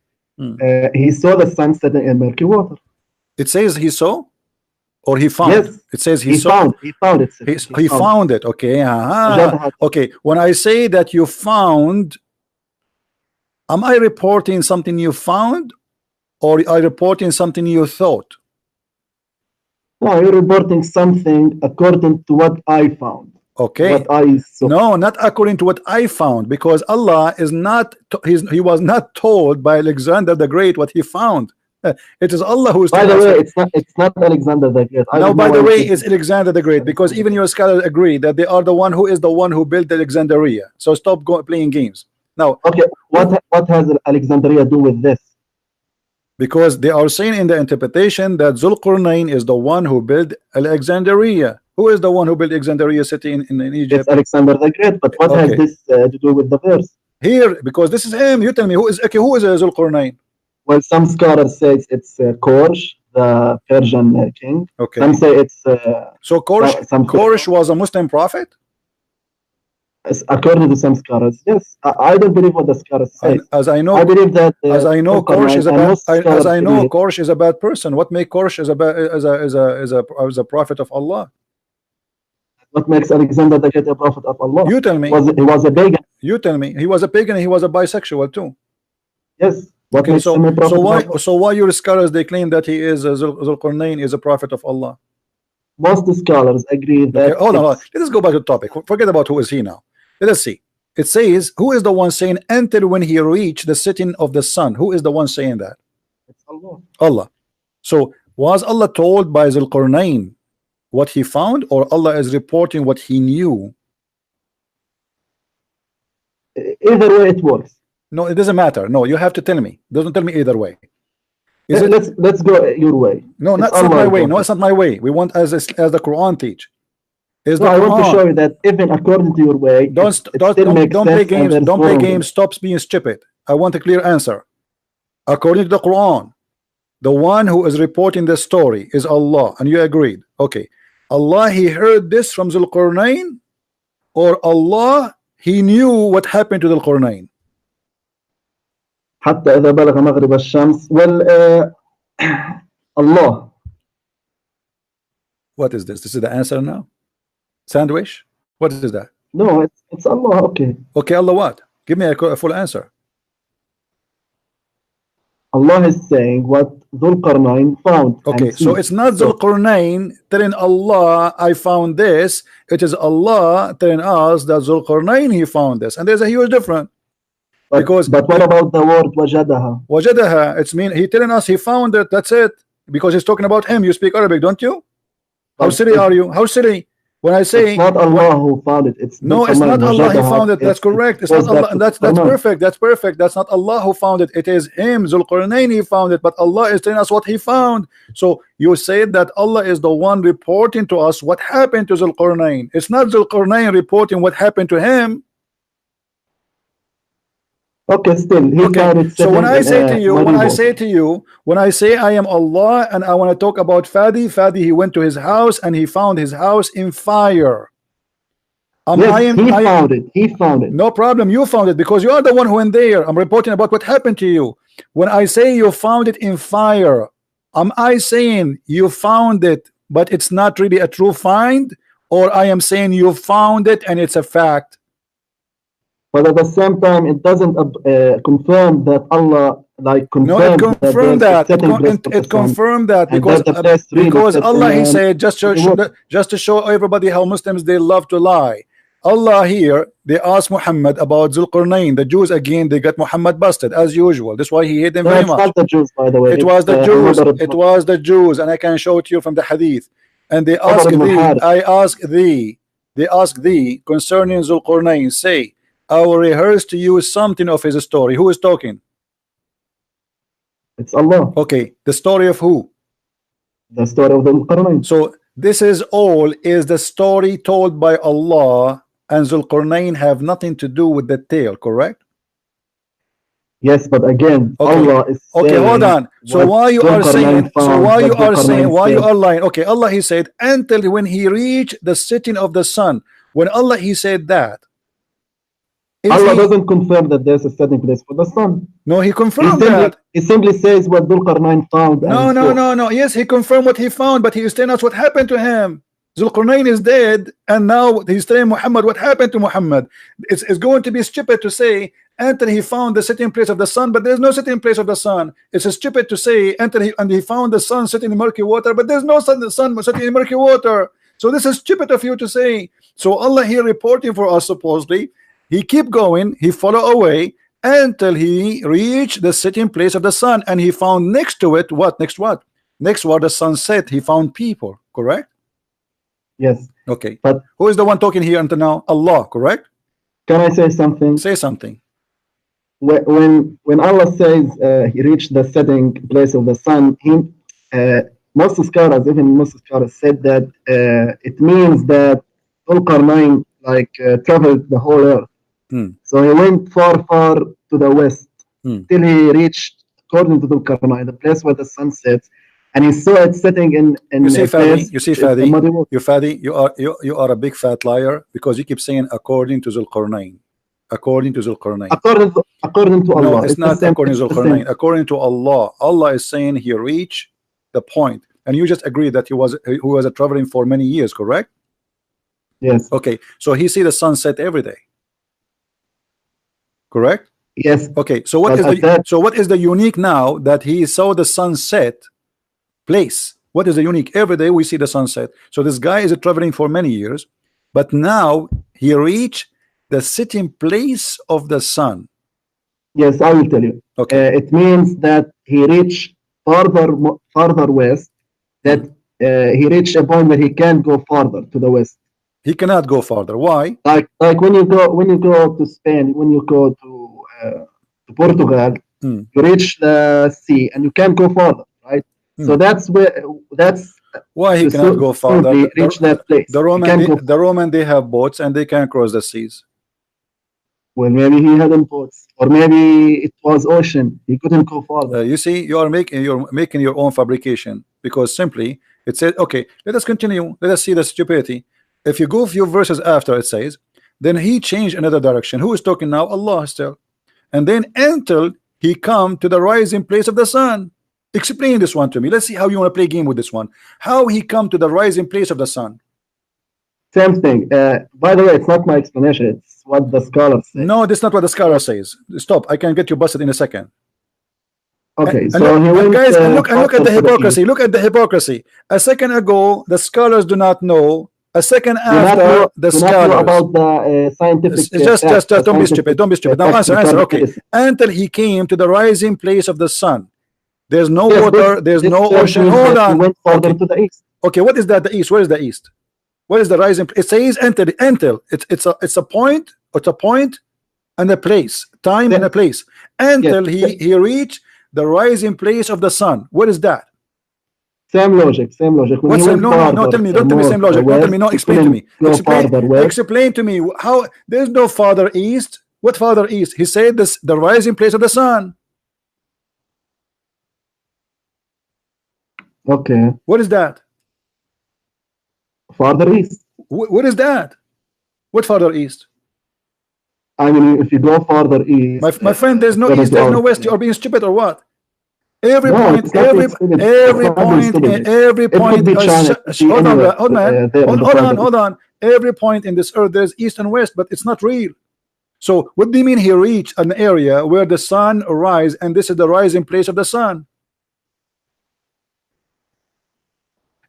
C: he saw the sun setting in murky water.
A: It says he saw? Or he found?
C: Yes.
A: It says
C: he found it.
A: He found it. Okay. Okay. When I say that you found, am I reporting something you found, or are you reporting something you thought?
C: No, you're reporting something according to what I found.
A: Okay.
C: What I saw.
A: No, not according to what I found, because Allah is not. He was not told by Alexander the Great what he found. It is Allah who is.
C: By the way, it's not Alexander the Great.
A: No, by the way, it's Alexander the Great, because even your scholars agree that they are the one who built Alexandria. So stop playing games. Now,
C: okay, what has Alexandria do with this?
A: Because they are saying in the interpretation that Zulqarnain is the one who built Alexandria. Who is the one who built Alexandria city in Egypt?
C: It's Alexander the Great. But what has this to do with the verse?
A: Here, because this is him. You tell me who is Zulqarnain?
C: Well, some scholars say it's Korosh, the Persian king.
A: Okay.
C: Some say it's.
A: So Korosh was a Muslim prophet?
C: According to some scholars, yes. I don't believe what the scholars say.
A: As I know,
C: I believe that.
A: As I know, Korosh is a bad person. What makes Korosh as a prophet of Allah?
C: What makes Alexander the Great a prophet of Allah?
A: You tell me.
C: He was a pagan.
A: You tell me. He was a pagan. And he was a bisexual too.
C: Yes.
A: Okay, so why your scholars they claim that he is Zulqarnain is a prophet of Allah?
C: Most scholars agree that.
A: Okay, hold on. Let us go back to the topic. Forget about who is he now. Let us see. It says, who is the one saying until when he reached the setting of the sun? Who is the one saying that?
C: It's Allah.
A: Allah. So was Allah told by Zulqarnain what he found, or Allah is reporting what he knew?
C: Either way it works.
A: No, it doesn't matter. No, you have to tell me. Don't tell me either way.
C: Let's go your way.
A: No, not my way. No, it's not my way. We want as the Quran teach.
C: I want to show you that even according to your way,
A: don't play games. Don't play games. Stop being stupid. I want a clear answer. According to the Quran, the one who is reporting the story is Allah, and you agreed. Okay. Allah he heard this from Zulqarnain, or Allah he knew what happened to Zulqarnain?
C: حتى إذا بلغ مغرب الشمس. Well, Allah.
A: What is this? This is the answer now? Sandwich? What is that?
C: No, it's Allah. Okay.
A: Okay, Allah what? Give me a full answer.
C: Allah is saying what Dhul-Qarnayn found.
A: Okay, so it's not Zulqarnain telling Allah I found this. It is Allah telling us that Zulqarnain he found this, and there's a huge difference.
C: But what about the word wajadaha?
A: Wajadaha, it's mean he telling us he found it. That's it. Because he's talking about him. You speak Arabic, don't you? How silly are you? How silly? When I say
C: it's not Allah who found it, it's
A: no, it's not Allah he found it. That's correct. It's not Allah, and that's perfect. That's perfect. That's not Allah who found it. It is him, Zulqarnain, he found it. But Allah is telling us what he found. So you said that Allah is the one reporting to us what happened to Zulqarnain. It's not Zulqarnain reporting what happened to him.
C: Okay, still he found it.
A: So when I say to you, when I say I am Allah and I want to talk about Fadi, he went to his house and he found his house in fire.
C: He found it.
A: No problem, you found it because you are the one who went there. I'm reporting about what happened to you. When I say you found it in fire, am I saying you found it but it's not really a true find, or I am saying you found it and it's a fact?
C: But at the same time, it doesn't confirm that Allah confirmed.
A: No, it confirmed that. It confirmed that because Allah he said just to show everybody how Muslims they love to lie. Allah here they asked Muhammad about Zulqarnain. The Jews again they got Muhammad busted as usual. That's why he hate them very much.
C: Not the Jews, by the way.
A: It was the Jews. It was the Jews, and I can show it to you from the Hadith. And they asked thee. They asked thee concerning Zulqarnain. Say, I will rehearse to you something of his story. Who is talking?
C: It's Allah.
A: Okay, the story of who?
C: The story of Zulqarnain.
A: So this is the story told by Allah, and Zulqarnain have nothing to do with the tale, correct?
C: Yes, but again, Allah is saying.
A: Okay, hold on. So why you are saying? So why you are saying? Why you are lying? Okay, Allah he said until when he reached the setting of the sun. When Allah he said that.
C: Allah doesn't confirm that there's a setting place for the sun.
A: No, he confirmed that.
C: He simply says what Dhul-Qarnayn found.
A: No. Yes, he confirmed what he found, but he is telling us what happened to him. Zulqarnain is dead, and now he's telling Muhammad what happened to Muhammad. It's going to be stupid to say until he found the sitting place of the sun, but there's no sitting place of the sun. It's stupid to say until he found the sun sitting in murky water, but there's no sun sitting in murky water. So this is stupid of you to say. So Allah here reporting for us supposedly. He keep going, he follow away until he reached the sitting place of the sun, and he found next to it what? Next what? Next where the sun set, he found people, correct?
C: Yes.
A: Okay. But who is the one talking here until now? Allah, correct?
C: Can I say something?
A: Say something.
C: When Allah says he reached the setting place of the sun, most scholars, even most scholars, said that it means that Dhul-Qarnayn traveled the whole earth. So he went far to the west till he reached, according to Dhul-Qarnayn, the place where the sun sets, and he saw it setting in
A: you see Fadi, you are a big fat liar because you keep saying according to Zulqarnain. According to Zulqarnain.
C: According to Allah.
A: No, it's not according to Zulqarnain. According to Allah. Allah is saying he reached the point, and you just agreed that he was traveling for many years, correct?
C: Yes.
A: Okay, so he see the sunset every day. Correct?
C: Yes.
A: Okay, so what is the unique now that he saw the sunset place? What is the unique? Every day we see the sunset. So this guy is traveling for many years, but now he reached the sitting place of the sun.
C: Yes, I will tell you.
A: Okay.
C: It means that he reached farther west, that he reached a point where he can't go farther to the west.
A: He cannot go farther. Why?
C: Like when you go to Spain, when you go to Portugal, you reach the sea and you can't go farther, right? So that's
A: why he cannot go farther.
C: Reach that place.
A: The Roman they have boats and they can cross the seas.
C: Well, maybe he hadn't boats, or maybe it was ocean. He couldn't go farther.
A: You see, you're making your own fabrication, because simply It says, okay, let us continue. Let us see the stupidity. If you go a few verses after, it says, then he changed another direction. Who is talking now? Allah still. And then until he come to the rising place of the sun. Explain this one to me. Let's see how you want to play game with this one. How he come to the rising place of the sun.
C: Same thing. By the way, it's not my explanation. It's what the scholar says.
A: No, that's not what the scholar says. Stop. I can get you busted in a second.
C: Okay,
A: And
C: so
A: look,
C: he
A: and
C: went,
A: guys, and look at the
C: to
A: hypocrisy. Look at the hypocrisy. A second ago, the scholars do not know. A second after, the scholars
C: about the scientific.
A: Just don't be stupid. Don't be stupid. Now answer. Okay. Until he came to the rising place of the sun. There's no water. There's no ocean. Hold on.
C: Went further to the east.
A: Okay. What is that? The east. Where is the east? What is the rising? It says until. It's a point. It's a point and a place. Time and a place. Until he reached the rising place of the sun. What is that?
C: Same logic.
A: What's no, tell me. Don't tell me same logic. Don't tell me. No, explain to me. Explain to me how there's no farther east. What farther east? He said this, the rising place of the sun.
C: Okay.
A: What is that?
C: Farther east.
A: What is that? What farther east?
C: I mean, if you go farther east,
A: my friend, there's no east, there's no west. You're being stupid or what? Every
C: no,
A: point. Hold on. Every point in this earth there's east and west, but it's not real. So what do you mean he reached an area where the sun rises, and this is the rising place of the sun?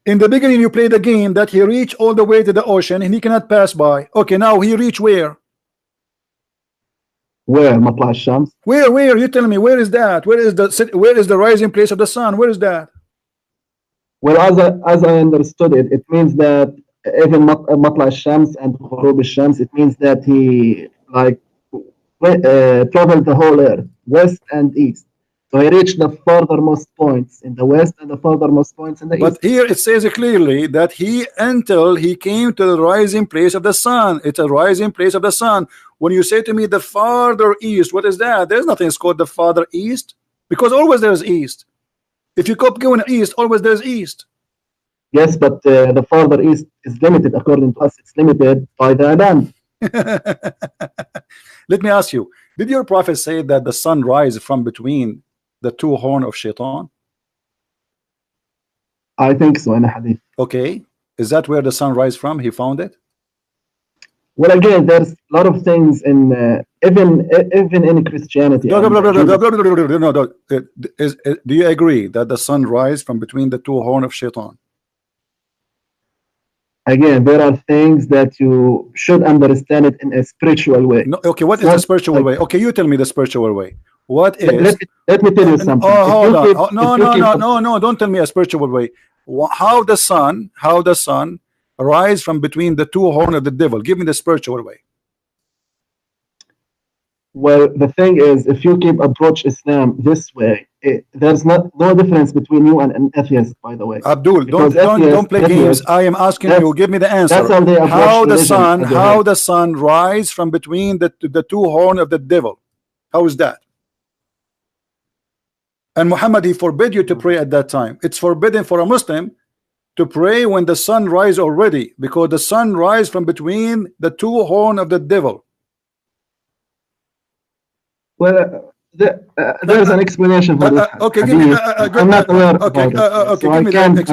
A: In the beginning, you played the game that he reached all the way to the ocean and he cannot pass by. Okay, now he reached where?
C: Where? Matla Shams?
A: Where? You tell me. Where is that? Where is the rising place of the sun? Where is that?
C: Well, as I understood it, it means that even Matla Shams and Ghurub Shams, it means that he traveled the whole earth, west and east. So he reached the furthermost points in the west and the furthermost points in the east.
A: But here it says clearly that until he came to the rising place of the sun. It's a rising place of the sun. When you say to me the farther east, what is that? There's nothing called the farther east, because always there's east. If you keep going east, always there's east.
C: Yes, but the farther east is limited. According to us, it's limited by the land.
A: Let me ask you, did your prophet say that the sun rises from between the two horns of Shaitan?
C: I think so in a hadith.
A: Okay, is that where the sun rises from? He found it?
C: Well, again, there's a lot of things in even in Christianity.
A: Do you agree that the sun rises from between the two horns of Shaitan?
C: Again, there are things that you should understand it in a spiritual way.
A: No, okay, what is the spiritual way? Okay, you tell me the spiritual way. What is?
C: Let me tell you something.
A: Oh, hold on. No, don't tell me a spiritual way. How the sun rise from between the two horns of the devil? Give me the spiritual way.
C: Well, the thing is, if you approach Islam this way, there's no difference between you and an atheist, by the way.
A: Abdul, don't play games. I am asking you, give me the answer. How the sun rise from between the two horns of the devil? How is that? And Muhammad, he forbid you to pray at that time. It's forbidden for a Muslim to pray when the sun rises already, because the sun rises from between the two horns of the devil.
C: Well, there's an explanation for this.
A: Okay,
C: I'm not aware of it.
A: Okay,
C: so I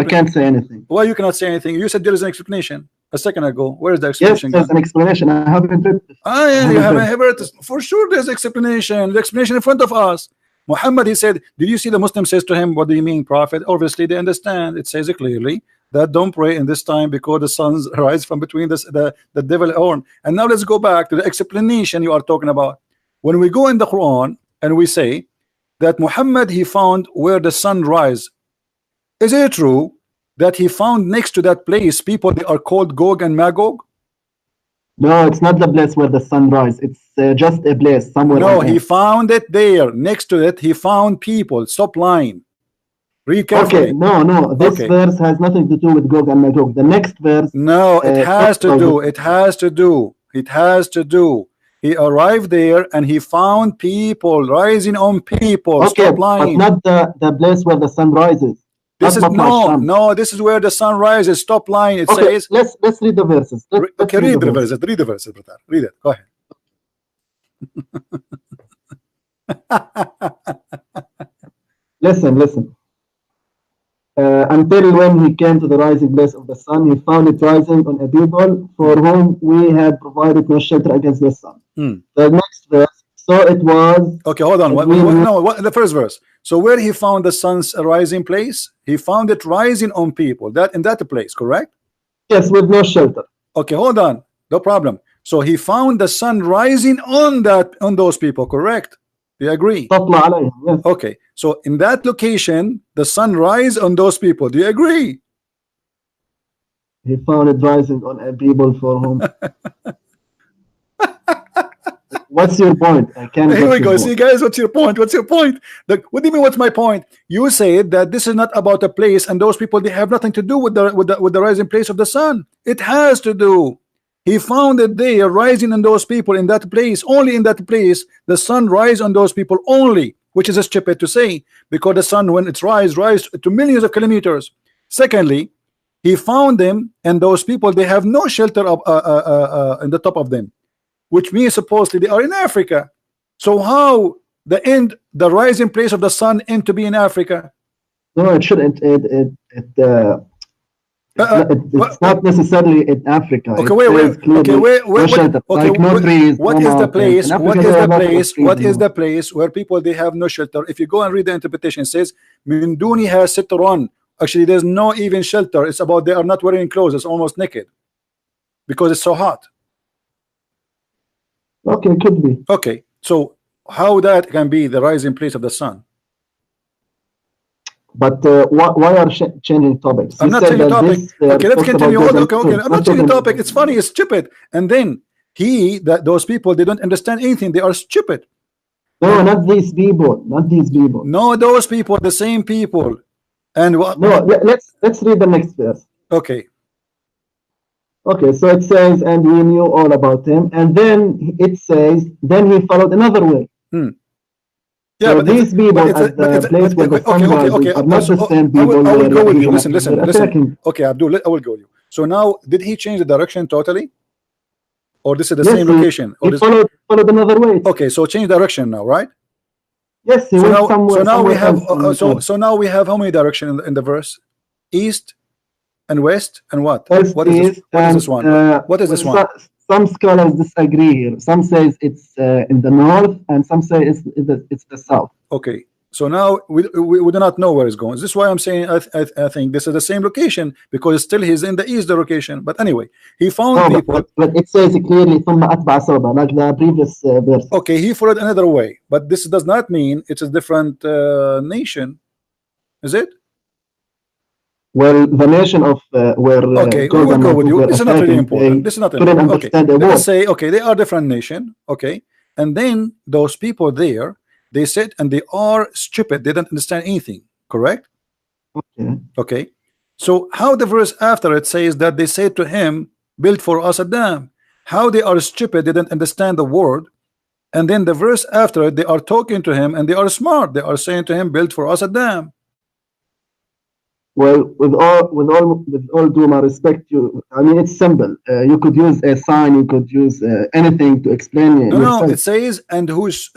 C: can't say anything.
A: Why you cannot say anything? You said there is an explanation a second ago. Where is the explanation?
C: Yes, there's an explanation. I haven't read it.
A: Yeah, you haven't heard it. For sure there's explanation. The explanation in front of us. Muhammad, he said, did you see the Muslim says to him, what do you mean, Prophet? Obviously they understand. It says it clearly that don't pray in this time because the sun rises from between the devil horn. And now let's go back to the explanation you are talking about. When we go in the Quran and we say that Muhammad, he found where the sun rises, is it true that he found next to that place people they are called Gog and Magog?
C: No, it's not the place where the sun rises. It's just a place somewhere.
A: No, he found it there. Next to it, he found people. Stop lying. Read carefully.
C: Okay, no. This verse has nothing to do with Gog and Magog. The next verse.
A: No, it has to do. It has to do. It has to do. He arrived there and he found people rising on people.
C: Okay,
A: Stop lying.
C: but not the place where the sun rises.
A: This is no. This is where the sun rises. Top line. It says.
C: Let's read the verses.
A: Okay, read the verses. Read the verses, brother. Read it. Go ahead.
C: Listen. Until when he came to the rising place of the sun, he found it rising on a people for whom we had provided no shelter against the sun. The next verse. So it was.
A: Okay, hold on. What the first verse? So where he found the sun's rising place, he found it rising on people. That in that place, correct?
C: Yes, with no shelter.
A: Okay, hold on. No problem. So he found the sun rising on those people, correct? Do you agree?
C: Yes.
A: Okay, so in that location, the sun rise on those people. Do you agree?
C: He found it rising on a people for whom. What's your point? I can't.
A: Here we go. See, guys, what's your point? What's your point? What do you mean? What's my point? You said that this is not about a place, and those people, they have nothing to do with the rising place of the sun. It has to do. He found it there, rising on those people in that place. Only in that place, the sun rise on those people only, which is stupid to say, because the sun, when it rise to millions of kilometers. Secondly, he found them, and those people, they have no shelter up in the top of them, which means supposedly they are in Africa. So how the rising place of the sun end to be in Africa?
C: No, it shouldn't. It's not necessarily in Africa.
A: Okay, what is the place? What is the place where people, they have no shelter? If you go and read the interpretation, it says min duniha sitrun. Actually, there's no even shelter. It's about they are not wearing clothes. It's almost naked because it's so hot.
C: Okay, could be.
A: Okay, so how that can be the rising place of the sun?
C: But why are changing topics?
A: I'm not changing topic. Okay, let's continue. Okay, I'm not changing topic. It's funny. It's stupid. And then those people, they don't understand anything. They are stupid.
C: No, not these people. Not these people.
A: No, those people, the same people. And what?
C: No, let's read the next verse.
A: Okay.
C: Okay, so it says, and we knew all about him, and then it says, then he followed another way.
A: Yeah,
C: so
A: but
C: these people at the place where the sun rises are not the same people.
A: I will go with you. Listen. Okay, Abdul, I will go with you. So now, did he change the direction totally, or this is the same location?
C: He followed another way.
A: Okay, so change direction now, right?
C: Yes, he went somewhere.
A: So now we have. So now we have how many directions in the verse? East and west and what? What is this? What is this one? What is this one?
C: Some scholars disagree here. Some says it's in the north, and some say it's the south.
A: Okay, so now we do not know where it's going. This is why I'm saying I think this is the same location, because still he's in the east location. But anyway, he found people.
C: But it says clearly ثم أتبع سببا, like the previous verse.
A: Okay, he followed another way, but this does not mean it's a different nation, is it?
C: Well, the nation of where
A: okay, we will go with you. This is not really important. This is not important. Okay, let's say they are different nation. Okay, and then those people there, they said, and they are stupid. They don't understand anything. Correct? Okay. So how the verse after it says that they said to him, "Build for us a dam." How they are stupid? They don't understand the word. And then the verse after it, they are talking to him, and they are smart. They are saying to him, "Build for us a dam."
C: Well, with all due my respect, I mean, it's simple. You could use a sign. You could use anything to explain.
A: No, it says, and who's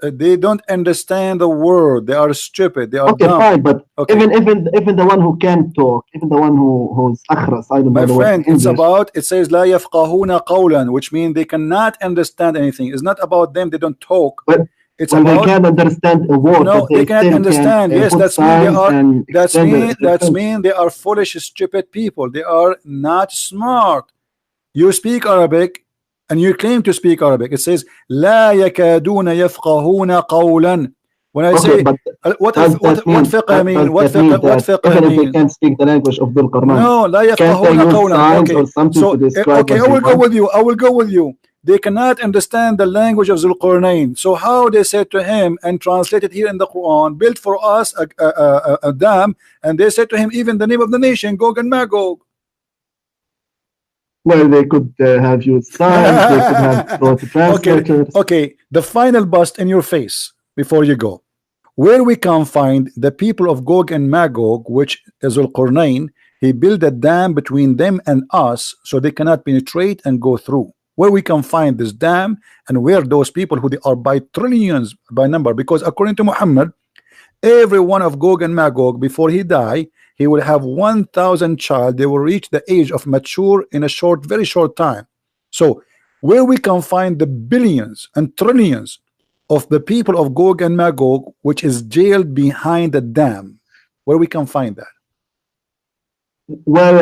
A: they don't understand the word. They are stupid. They are dumb.
C: Fine, but even the one who can talk, even the one who's akhras, I don't know.
A: My friend, it's about. It says لا يفقهون قولا, which means they cannot understand anything. It's not about them. They don't talk.
C: But it's about, they can't understand a word.
A: No, they can't understand. Yes, that's mean they are foolish, stupid people. They are not smart. You speak Arabic and you claim to speak Arabic. It says لا يكادون يفقهون قولا. When I say what fiqh mean? What fiqh mean?
C: They can't speak the language of Dhul Qarnayn.
A: No, لا يفقهون قولا. Okay, I will go with you. They cannot understand the language of Zulqarnain. So how they said to him and translated here in the Quran, build for us a dam, and they said to him even the name of the nation, Gog and Magog.
C: Well, they could have used signs, they could have brought a translator.
A: Okay, the final bust in your face before you go. where we can find the people of Gog and Magog, which is Al-Qurnayn, he built a dam between them and us so they cannot penetrate and go through. Where we can find this dam and where those people who they are by trillions by number, because according to Muhammad, every one of Gog and Magog before he die, he will have 1,000 child. They will reach the age of mature in a short, very short time. So where we can find the billions and trillions of the people of Gog and Magog, which is jailed behind the dam, where we can find that?
C: Well,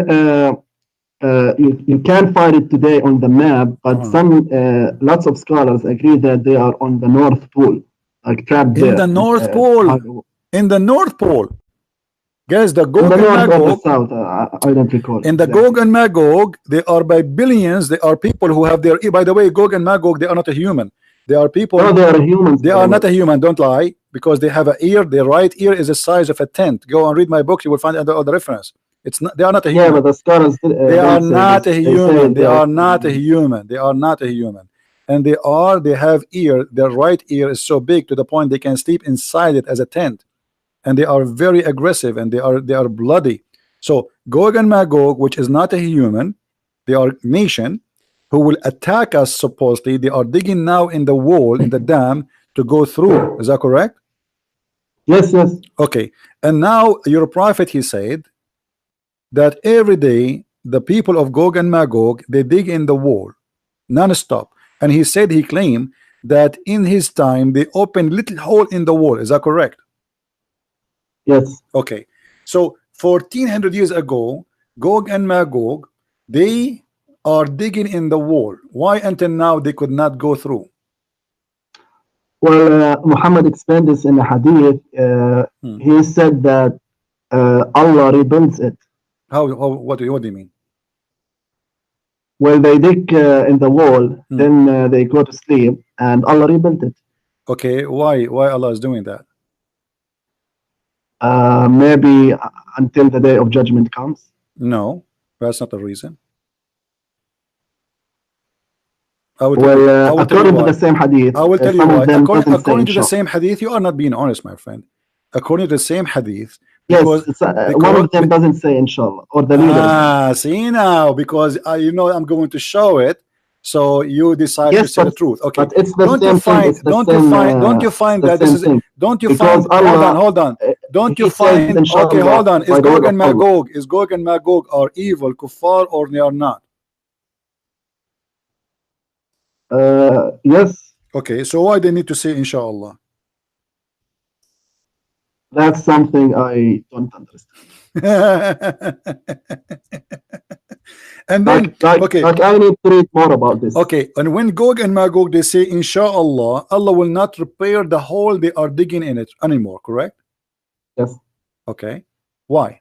C: you can find it today on the map, but lots of scholars agree that they are on the North Pole, like trapped
A: in
C: there.
A: the North Pole. In the North Pole. Guys, the Gog and Magog,
C: South, I don't recall.
A: In the Gog and Magog, they are by billions. They are people who have their. By the way, Gog and Magog, they are not a human. They are people.
C: No, they are humans.
A: They are not a human. Don't lie, because they have an ear. Their right ear is the size of a tent. Go and read my book. You will find the reference. It's not. They are not a human.
C: Yeah, but the scholars.
A: They are not a human. They are not a human. They are not a human. And they are. They have ear. Their right ear is so big to the point they can sleep inside it as a tent. And they are very aggressive, and they are bloody. So Gog and Magog, which is not a human, they are nation who will attack us. Supposedly, they are digging now in the wall, in the dam, to go through. Is that correct?
C: Yes, yes.
A: Okay. And now your prophet, he said that every day the people of Gog and Magog, they dig in the wall non-stop. And he said, he claimed that in his time they opened little hole in the wall. Is that correct?
C: Yes.
A: Okay. So 1400 years ago, Gog and Magog, they are digging in the wall. Why until now they could not go through?
C: Well, Muhammad explained this in a hadith. He said that Allah rebuilds it.
A: How what do you mean?
C: Well, they dig in the wall, then they go to sleep, and Allah rebuilt it.
A: Okay, why Allah is doing that?
C: Maybe until the day of judgment comes.
A: No, that's not the reason.
C: According to the same hadith,
A: I will tell you why. According to the same hadith, you are not being honest, my friend. According to the same hadith, because
C: one of them doesn't say inshallah, or the leader.
A: See now, because you know I'm going to show it, so you decide to say the truth. Okay,
C: but it's the don't you find
A: that this is
C: thing.
A: Don't you
C: because
A: find
C: Allah,
A: hold on don't you find okay, hold on, is Gog and Magog are evil kuffar, or they are not?
C: Yes.
A: Okay, so why they need to say inshallah?
C: That's something I don't understand.
A: And then okay,
C: I need to read more about this.
A: Okay, and when Gog and Magog they say inshallah, Allah will not repair the hole they are digging in it anymore, correct?
C: Yes.
A: Okay, why?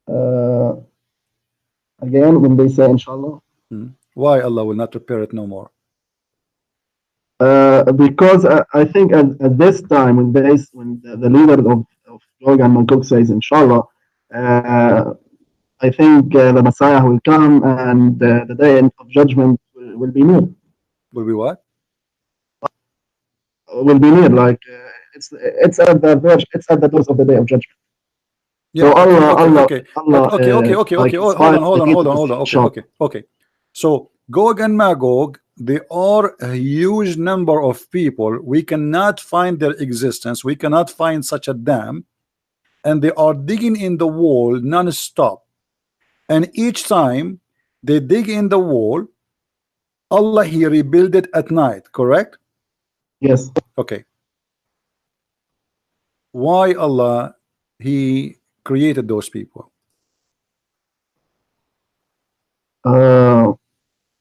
C: Again, when they say inshallah,
A: why Allah will not repair it no more?
C: Because I think at this time, when the leader of Gog and Magog says inshallah, I think the Messiah will come, and the day of judgment will be near.
A: Will be what?
C: Will be near, like it's at the verge, it's at the doors of the day of judgment.
A: Yeah,
C: so
A: okay. Hold on. Okay. So Gog and Magog, they are a huge number of people. We cannot find their existence. We cannot find such a dam, and they are digging in the wall non-stop. And each time they dig in the wall, Allah he rebuild it at night, correct?
C: Yes.
A: Okay. Why Allah he created those people?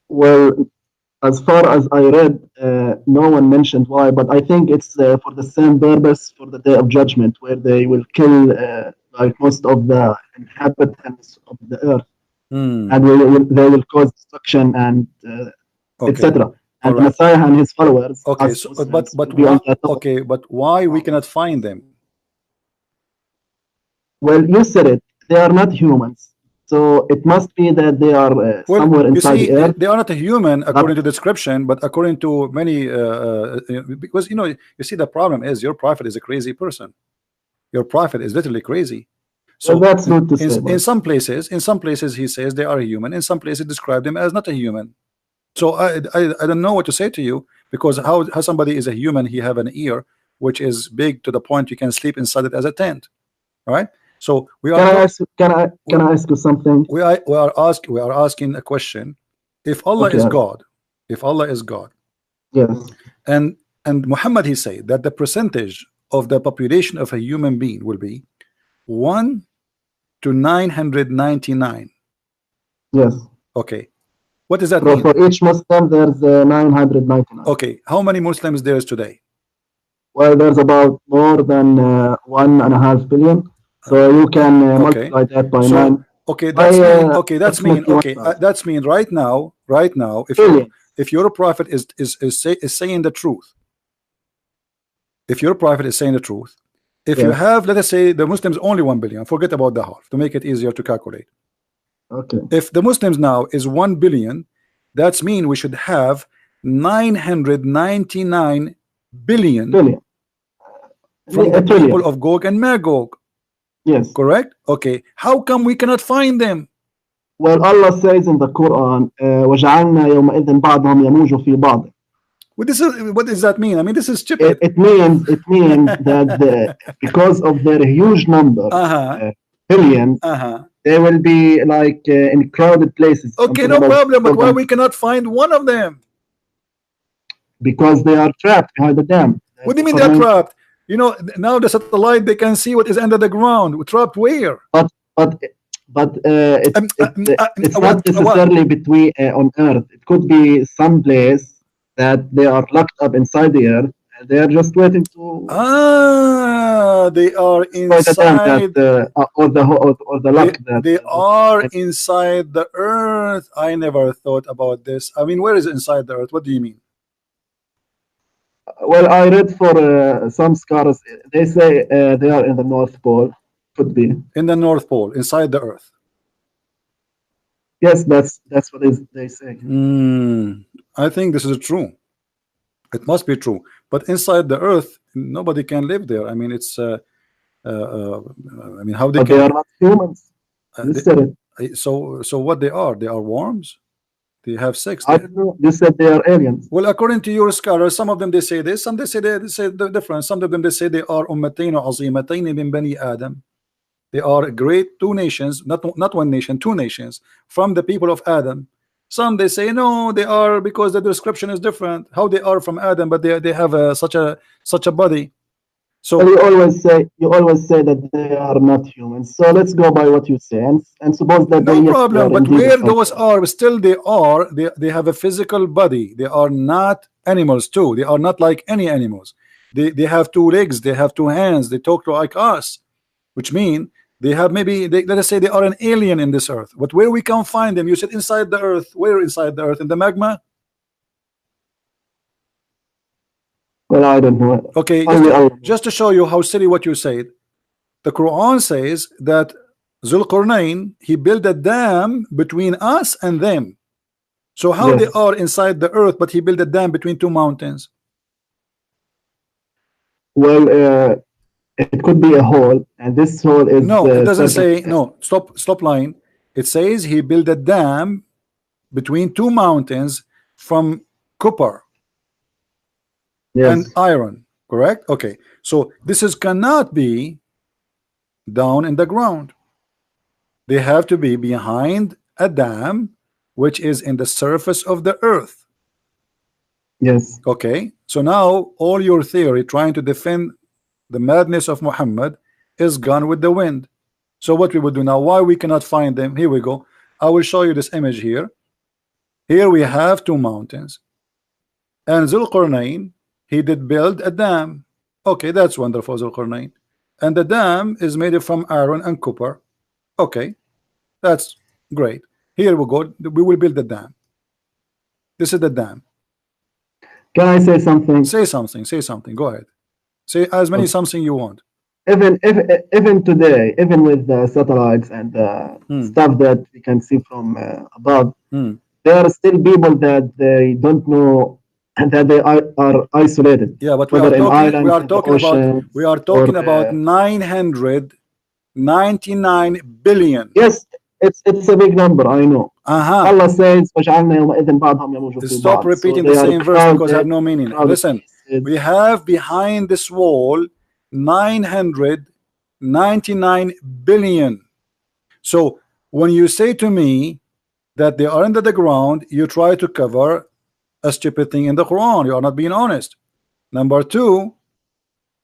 C: Well, as far as I read, no one mentioned why, but I think it's for the same purpose, for the day of judgment, where they will kill like most of the inhabitants of the earth, and they will cause destruction and etc. And the Messiah and his followers.
A: Okay, so, but why we cannot find them?
C: Well, you said it. They are not humans. So it must be that they are
A: Well,
C: somewhere
A: you
C: inside
A: see,
C: the earth.
A: they are not a human according to description, but according to many, because you see, the problem is your prophet is a crazy person. Your prophet is literally crazy. So
C: Well, that's not to say.
A: in some places he says they are human. In some places describe them as not a human. So I don't know what to say to you, because how somebody is a human, he have an ear which is big to the point you can sleep inside it as a tent. All right. So we are.
C: Can I ask you something?
A: We are asking a question. If Allah is God,
C: yes,
A: and Muhammad, he said that the percentage of the population of a human being will be 1 to 999.
C: Yes.
A: Okay. What does that
C: So
A: mean?
C: for each Muslim, there's 999.
A: Okay. How many Muslims there is today?
C: Well, there's about more than 1.5 billion. So you can multiply that by 9.
A: Okay, that's mean right now, if your prophet is saying the truth, if your prophet is saying the truth, if you have, let us say, the Muslims only 1 billion, forget about the half to make it easier to calculate.
C: Okay.
A: If the Muslims now is 1 billion, that's mean we should have 999 billion from the people of Gog and Magog.
C: Yes.
A: Correct? Okay. How come we cannot find them?
C: Well, Allah says in the Quran, وَجَعَلْنَا يَوْمَئِذٍ بَعْضَهُمْ يَمُوجُ فِي بَعْضٍ.
A: What does that mean? I mean, this is stupid.
C: It means that because of their huge number, billions, they will be like in crowded places.
A: Okay, no problem. But why we cannot find one of them?
C: Because they are trapped behind the dam.
A: What do you mean they're trapped? You know, now the satellite, they can see what is under the ground. We're trapped where?
C: But it's not necessarily between on Earth. It could be some place that they are locked up inside the Earth. And they are just waiting to.
A: They are inside.
C: Or the lock.
A: They are inside the Earth. I never thought about this. I mean, where is inside the Earth? What do you mean?
C: Well, I read for some scholars, they say they are in the North Pole. Could be
A: in the North Pole, inside the Earth.
C: Yes, that's what they say.
A: I think this is true. It must be true. But inside the Earth, nobody can live there. I mean, it's. I mean, how they
C: but
A: can?
C: They are not humans.
A: So what they are? They are worms. They have sex.
C: I don't know. You said they are aliens.
A: Well, according to your scholars, some of them they say this, some they say the difference. Some of them they say they are ummatayn azimatayn min bani Adam. They are great two nations, not one nation, two nations from the people of Adam. Some they say no, they are because the description is different. How they are from Adam, but they have such a body. So
C: well, you always say that they are not humans. So let's go by what you say and suppose that
A: no problem. But where those are, still they have a physical body. They are not animals too. They are not like any animals. They have two legs. They have two hands. They talk like us, which mean they have let us say they are an alien in this earth. But where we can find them? You said inside the earth. Where inside the earth? In the magma?
C: Well, I don't know.
A: Okay, just to show you how silly what you said, the Quran says that Zulqarnain, he built a dam between us and them. So how they are inside the earth, but he built a dam between two mountains?
C: Well, it could be a hole, and this hole is
A: no. It doesn't say no. Stop line. It says he built a dam between two mountains from copper. And iron, correct? Okay, so this cannot be down in the ground. They have to be behind a dam which is in the surface of the earth.
C: Yes.
A: Okay, so now all your theory trying to defend the madness of Muhammad is gone with the wind. So what we will do now, why we cannot find them? Here we go. I will show you this image here. Here we have two mountains, and Zulqarnain, he did build a dam. Okay, that's wonderful, Zulqarnain. And the dam is made from iron and copper. Okay, that's great. Here we go. We will build the dam. This is the dam.
C: Can I say something?
A: Say something. Say something. Go ahead. Say as many something you want.
C: even today, even with the satellites and stuff that we can see from above, there are still people that they don't know and that they are isolated.
A: Yeah, but
C: whether in
A: we
C: islands,
A: are
C: in the
A: talking about
C: oceans,
A: we are
C: or
A: talking about 999 billion.
C: yes, it's a big number. I know.
A: Uh-huh.
C: Allah says وَجَعَلْنَا يَوْمَئِذٍ بَعْضَهُمْ يَمُوجُ فِي
A: Stop
C: بَعْض.
A: repeating
C: So
A: the
C: they are
A: same verse because it have
C: crowded,
A: no meaning.
C: crowded
A: Listen,
C: places.
A: we have behind this wall 999 billion. So when you say to me that they are under the ground, you try to cover a stupid thing in the Quran. You are not being honest. Number two,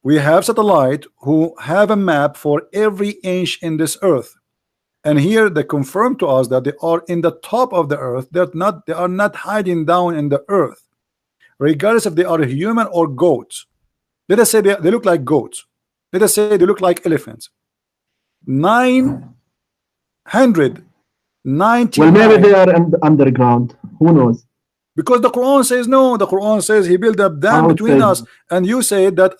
A: we have satellite who have a map for every inch in this earth, and here they confirm to us that they are in the top of the earth. They are not hiding down in the earth, regardless if they are human or goats. Let us say they look like goats. Let us say they look like elephants. 999.
C: Well, maybe they are underground. Who knows?
A: Because the Quran says no. The Quran says He built a dam between us, and you say that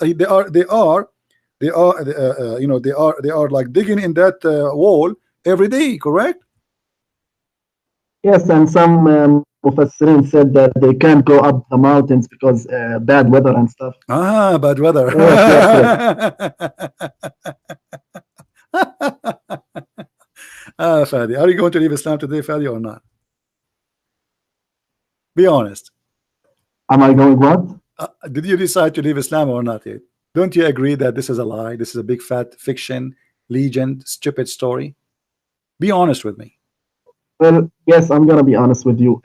A: they are like digging in that wall every day. Correct?
C: Yes, and some Mufassirin said that they can't go up the mountains because bad weather and stuff.
A: Ah, bad weather. Fadi, are you going to leave Islam today, Fadi, or not? Be honest.
C: Am I going what?
A: Did you decide to leave Islam or not yet? Don't you agree that this is a lie? This is a big fat fiction, legend, stupid story? Be honest with me.
C: Well, yes, I'm gonna be honest with you.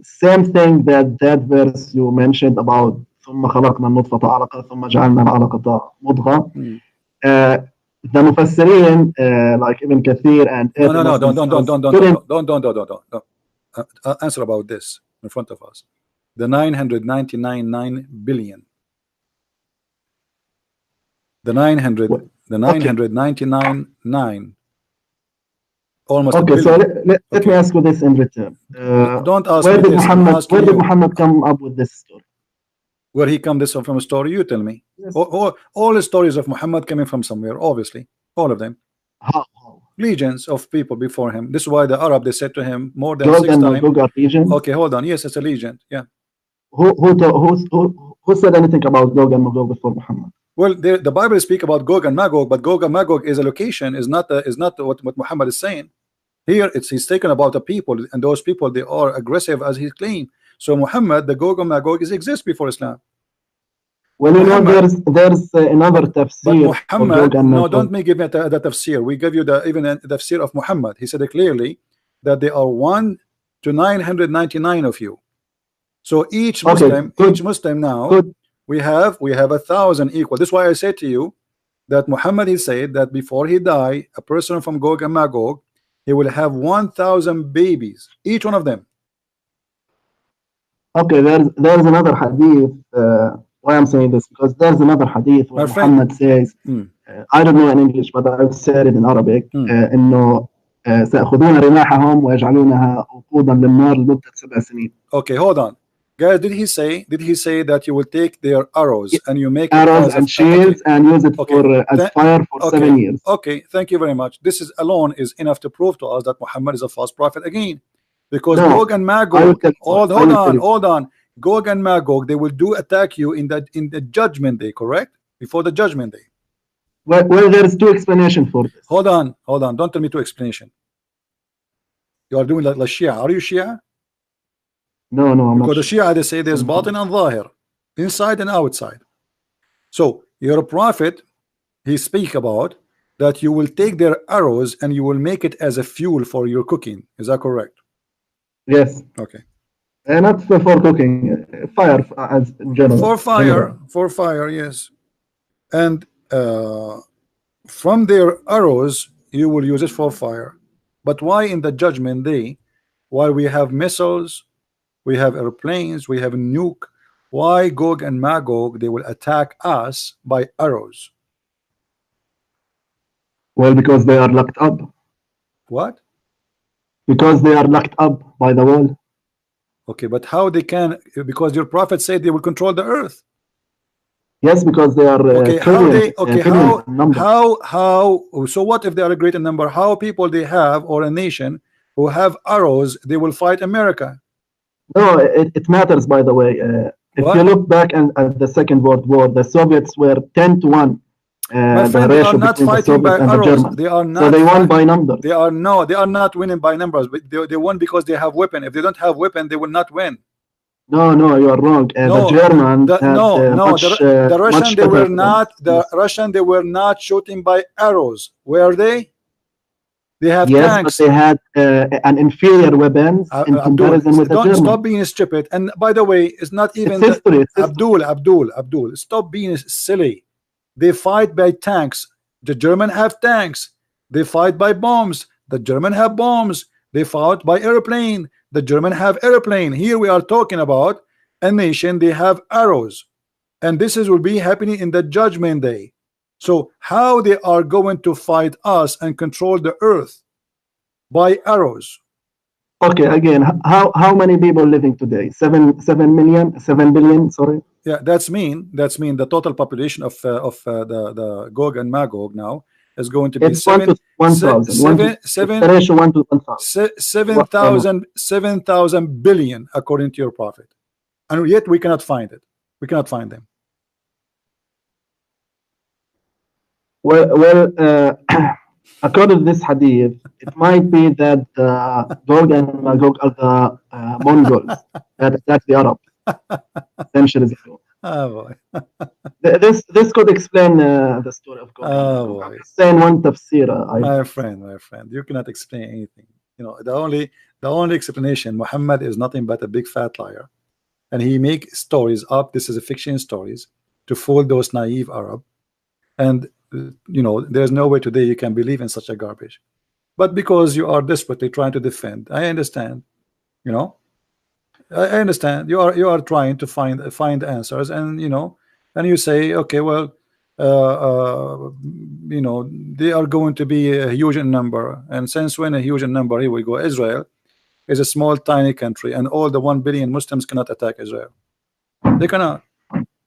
C: Same thing that verse you mentioned about ثم خلقنا النطفة علقة ثم جعلنا العلقة مضغة. The Mufassirin, like Ibn Kathir and
A: no, don't answer about this in front of us. The 999 billion. The 999 almost.
C: Okay, so let me ask you this in return.
A: Don't ask
C: where
A: me
C: did
A: this.
C: Where did Muhammad come up with this story?
A: Where he come this from a story? You tell me. Yes. All the stories of Muhammad coming from somewhere, obviously, all of them.
C: How?
A: Legions of people before him. This is why the Arab, they said to him more than 6 times. Okay, hold on. Yes, it's a legend. Yeah.
C: Who said anything about Gog and Magog before Muhammad?
A: Well, the Bible speak about Gog and Magog, but Gog and Magog is a location, is not what Muhammad is saying. Here he's taken about the people, and those people, they are aggressive as he claimed. So Muhammad, the Gog and Magog exist before Islam.
C: Well, you know, there's another tafsir.
A: But Muhammad, no, don't me give me the tafsir. We give you even the tafsir of Muhammad. He said clearly that there are 1 to 999 of you. So each Muslim, now we have 1,000 equal. This is why I said to you that Muhammad, he said that before he die, a person from Gog and Magog, he will have 1,000 babies, each one of them.
C: Okay, there's another hadith. Why I'm saying this, because there's another hadith where Muhammad says, I don't know in English, but I've said it in Arabic, إنه سيأخذون رماحهم ويجعلونها وقودا للنار لمدة 7 سنين. Okay, hold on, guys. Did he say that you will take their arrows and you make arrows and shields and use it as fire for 7 years?
A: Okay, thank you very much. This is alone is enough to prove to us that Muhammad is a false prophet again, because Gog and Magog. Hold on. Gog and Magog, they will attack you in the judgment day, correct? Before the judgment day.
C: Well, there's 2 explanations for this.
A: Hold on. Don't tell me 2 explanations. You are doing like Shia. Are you Shia?
C: No, I'm not.
A: Because the Shia, they say there's batin and zahir, inside and outside. So your prophet, he speak about that you will take their arrows and you will make it as a fuel for your cooking. Is that correct?
C: Yes.
A: Okay.
C: Not for cooking, fire as in general.
A: For fire, yes. And from their arrows, you will use it for fire. But why in the judgment day, while we have missiles, we have airplanes, we have a nuke, why Gog and Magog, they will attack us by arrows?
C: Well, because they are locked up.
A: What?
C: Because they are locked up by the wall.
A: Okay, but how they can? Because your prophet said they will control the earth.
C: Yes, because they are
A: okay, how they okay
C: trillions in number.
A: how so what if they are a greater number? How people they have, or a nation who have arrows, they will fight America?
C: No, it matters, by the way. If
A: What?
C: you look back at the Second World War, the Soviets were 10 to 1.
A: My friend,
C: the
A: they are
C: ratio
A: not
C: between the
A: fighting by
C: Soviets and the
A: arrows.
C: Germans.
A: They are not.
C: So they won by numbers.
A: They are not winning by numbers. But they won because they have weapon. If they don't have weapon, they will not win.
C: No, you are wrong.
A: No,
C: the Germans had
A: the Russian
C: much
A: they were
C: better
A: not. The
C: weapons.
A: Russian they were not shooting by arrows. Were they? They have
C: Yes,
A: tanks.
C: but they had an inferior weapons in comparison with the Germans.
A: Stop being stupid. And by the way, it's not even
C: it's history.
A: Abdul. Stop being silly. They fight by tanks. The German have tanks. They fight by bombs. The German have bombs. They fought by airplane. The German have airplane. Here we are talking about a nation. They have arrows, and this will be happening in the judgment day. So how they are going to fight us and control the earth? By arrows.
C: Okay, again, how many people living today? 7 billion, sorry.
A: Yeah, that's mean the total population of the Gog and Magog now is going to be
C: it's 1 to 1,000.
A: 7,000 billion according to your prophet, and yet we cannot find it. We cannot find them.
C: Well, according to this hadith, it might be that Gog and Magog are the Mongols that attacked the Arabs centuries ago.
A: Oh boy.
C: This could explain the story of Gog.
A: Oh boy.
C: Saying one tafsir.
A: My friend, you cannot explain anything. You know, the only explanation, Muhammad is nothing but a big fat liar, and he make stories up. This is a fiction stories to fool those naive Arab, and you know, there's no way today you can believe in such a garbage. But because you are desperately trying to defend, I understand. You know, I understand you are trying to find answers, and you know, and you say, okay, well, you know, they are going to be a huge in number, and since when a huge in number? Here we go. Israel is a small, tiny country, and all the 1 billion Muslims cannot attack Israel. They cannot,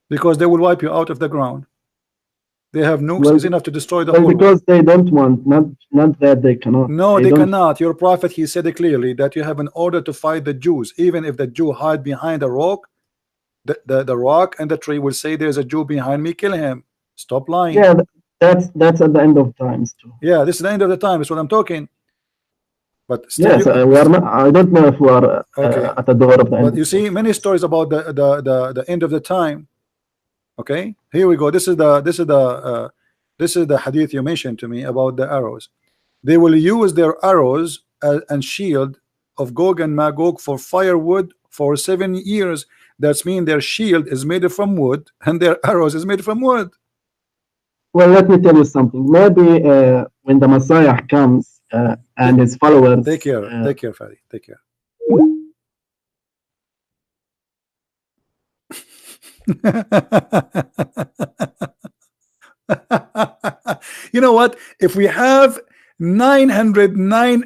A: because they will wipe you out of the ground. They have nukes is enough to destroy the whole
C: because
A: world.
C: They don't want, not that they cannot.
A: No, they cannot. Your prophet, he said it clearly that you have an order to fight the Jews. Even if the Jew hide behind a rock, the rock and the tree will say, there's a Jew behind me, kill him. Stop lying.
C: Yeah, that's at the end of times too.
A: Yeah, this is the end of the time. That's what I'm talking. But still,
C: yes, we are not. I don't know if we are at the door of the end.
A: But you see many stories about the end of the time. Okay, here we go. This is the hadith you mentioned to me about the arrows. They will use their arrows and shield of Gog and Magog for firewood for 7 years. That's mean their shield is made from wood and their arrows is made from wood.
C: Well, let me tell you something. Maybe when the Messiah comes and his followers.
A: Take care, Fadi. Take care. You know what? If we have 900 million,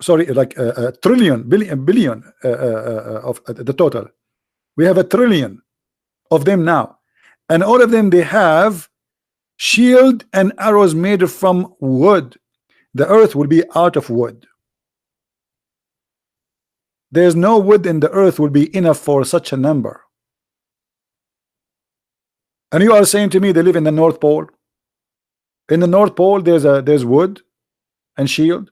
A: sorry, like a trillion, billion of the total. We have 1 trillion of them now, and all of them they have shield and arrows made from wood. The earth will be out of wood. There's no wood in the earth will be enough for such a number. And you are saying to me they live in the North Pole? In the North Pole there's wood and shield.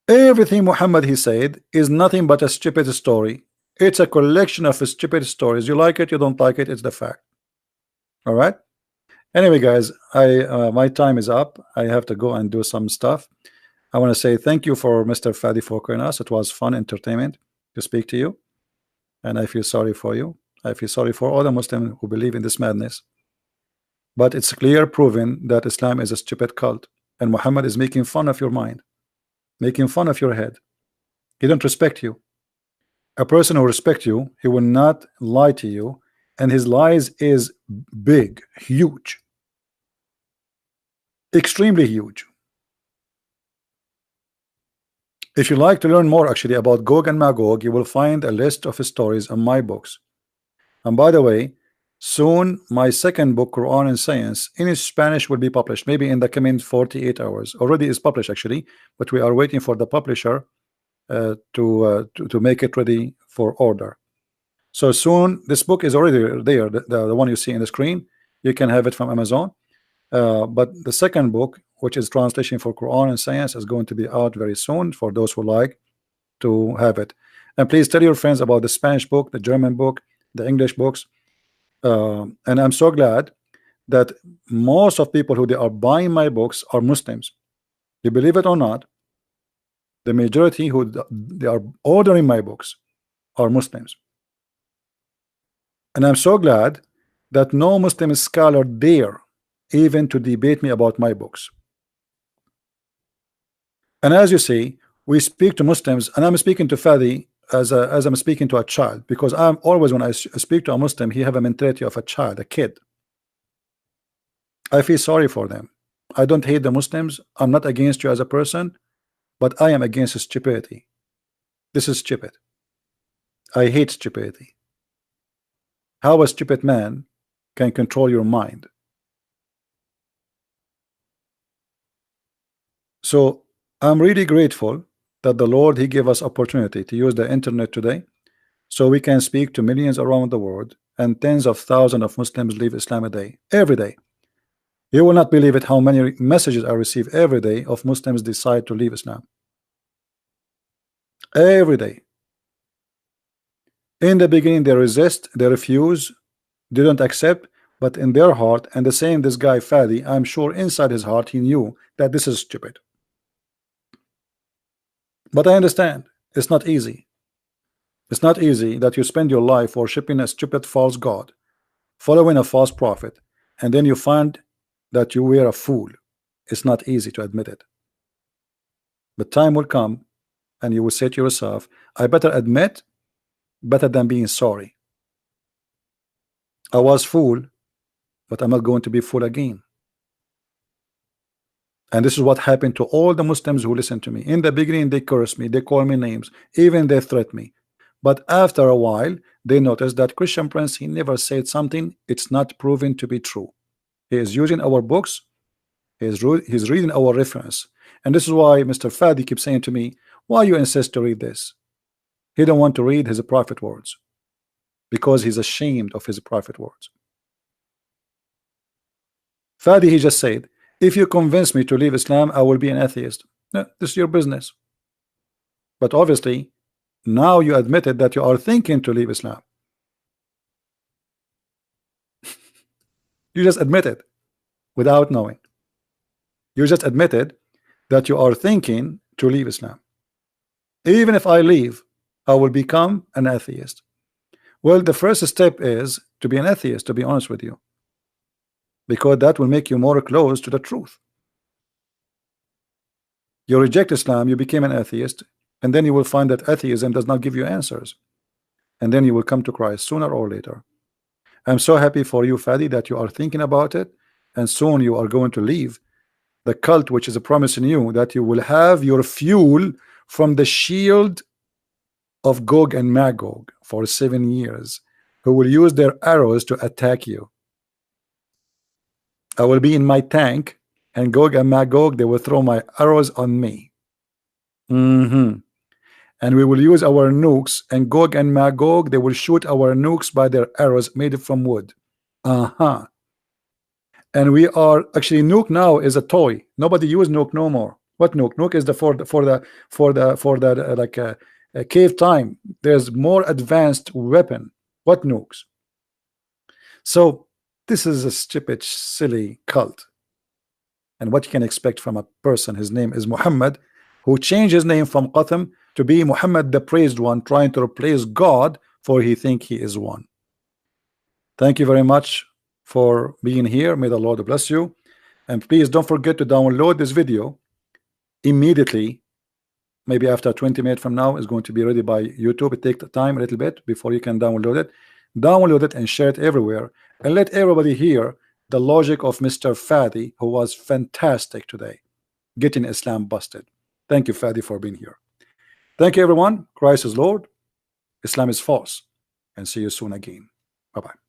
A: Everything Muhammad he said is nothing but a stupid story. It's a collection of stupid stories. You like it, you don't like it, it's the fact. All right. Anyway, guys, my time is up. I have to go and do some stuff. I want to say thank you for Mr. Fadi for calling us. It was fun entertainment to speak to you, and I feel sorry for you. I feel sorry for all the Muslims who believe in this madness. But it's clear, proven that Islam is a stupid cult, and Muhammad is making fun of your mind, making fun of your head. He don't respect you. A person who respects you, he will not lie to you, and his lies is big, huge. Extremely huge. If you like to learn more actually about Gog and Magog, you will find a list of stories in my books. And by the way, soon my second book, Quran and Science, in Spanish will be published, maybe in the coming 48 hours. Already is published actually, but we are waiting for the publisher to make it ready for order. So soon this book is already there, the one you see in the screen. You can have it from Amazon. But the second book, which is translation for Quran and Science, is going to be out very soon for those who like to have it. And please tell your friends about the Spanish book, the German book, the English books. And I'm so glad that most of people who they are buying my books are Muslims. You believe it or not, the majority who they are ordering my books are Muslims. And I'm so glad that no Muslim scholar dare even to debate me about my books. And as you see, we speak to Muslims, and I'm speaking to Fadi as I'm speaking to a child, because I'm always, when I speak to a Muslim, he have a mentality of a child, a kid. I feel sorry for them. I don't hate the Muslims. I'm not against you as a person, but I am against stupidity. This is stupid. I hate stupidity. How a stupid man can control your mind. So I'm really grateful that the Lord, he gave us opportunity to use the internet today, so we can speak to millions around the world, and tens of thousands of Muslims leave Islam a day, every day. You will not believe it how many messages I receive every day of Muslims decide to leave Islam. Every day. In the beginning they resist, they refuse, they don't accept, but in their heart, and the same this guy Fadi, I'm sure inside his heart he knew that this is stupid. But I understand it's not easy. It's not easy that you spend your life worshiping a stupid false god, following a false prophet, and then you find that you were a fool. It's not easy to admit it. But time will come and you will say to yourself, I better admit better than being sorry. I was fool, but I'm not going to be fool again. And this is what happened to all the Muslims who listen to me. In the beginning they curse me, they call me names, even they threat me. But after a while they notice that Christian Prince, he never said something it's not proven to be true. He is using our books, he's reading our reference. And this is why Mr. Fadi keeps saying to me, why you insist to read this? He don't want to read his prophet words because he's ashamed of his prophet words. Fadi, he just said, if you convince me to leave Islam, I will be an atheist. No, this is your business. But obviously now you admitted that you are thinking to leave Islam. You just admitted without knowing. You just admitted that you are thinking to leave Islam. Even if I leave, I will become an atheist. Well, the first step is to be an atheist, to be honest with you, because that will make you more close to the truth. You reject Islam, you became an atheist, and then you will find that atheism does not give you answers, and then you will come to Christ sooner or later. I'm so happy for you, Fadi, that you are thinking about it, and soon you are going to leave the cult which is promising you that you will have your fuel from the shield of Gog and Magog for 7 years, who will use their arrows to attack you. I will be in my tank, and Gog and Magog, they will throw my arrows on me. And we will use our nukes, and Gog and Magog, they will shoot our nukes by their arrows made from wood. And we are actually, nuke now is a toy. Nobody use nuke no more. What nuke? Nuke is the for the like a cave time. There's more advanced weapon. What nukes? So this is a stupid, silly cult. And what you can expect from a person, his name is Muhammad, who changed his name from Qatham to be Muhammad the praised one, trying to replace God, for he think he is one. Thank you very much for being here. May the Lord bless you. And please don't forget to download this video immediately. Maybe after 20 minutes from now is going to be ready by YouTube. It takes time a little bit before you can download it. Download it and share it everywhere, and let everybody hear the logic of Mr. Fadi, who was fantastic today, getting Islam busted. Thank you, Fadi, for being here. Thank you, everyone. Christ is Lord. Islam is false. And see you soon again. Bye-bye.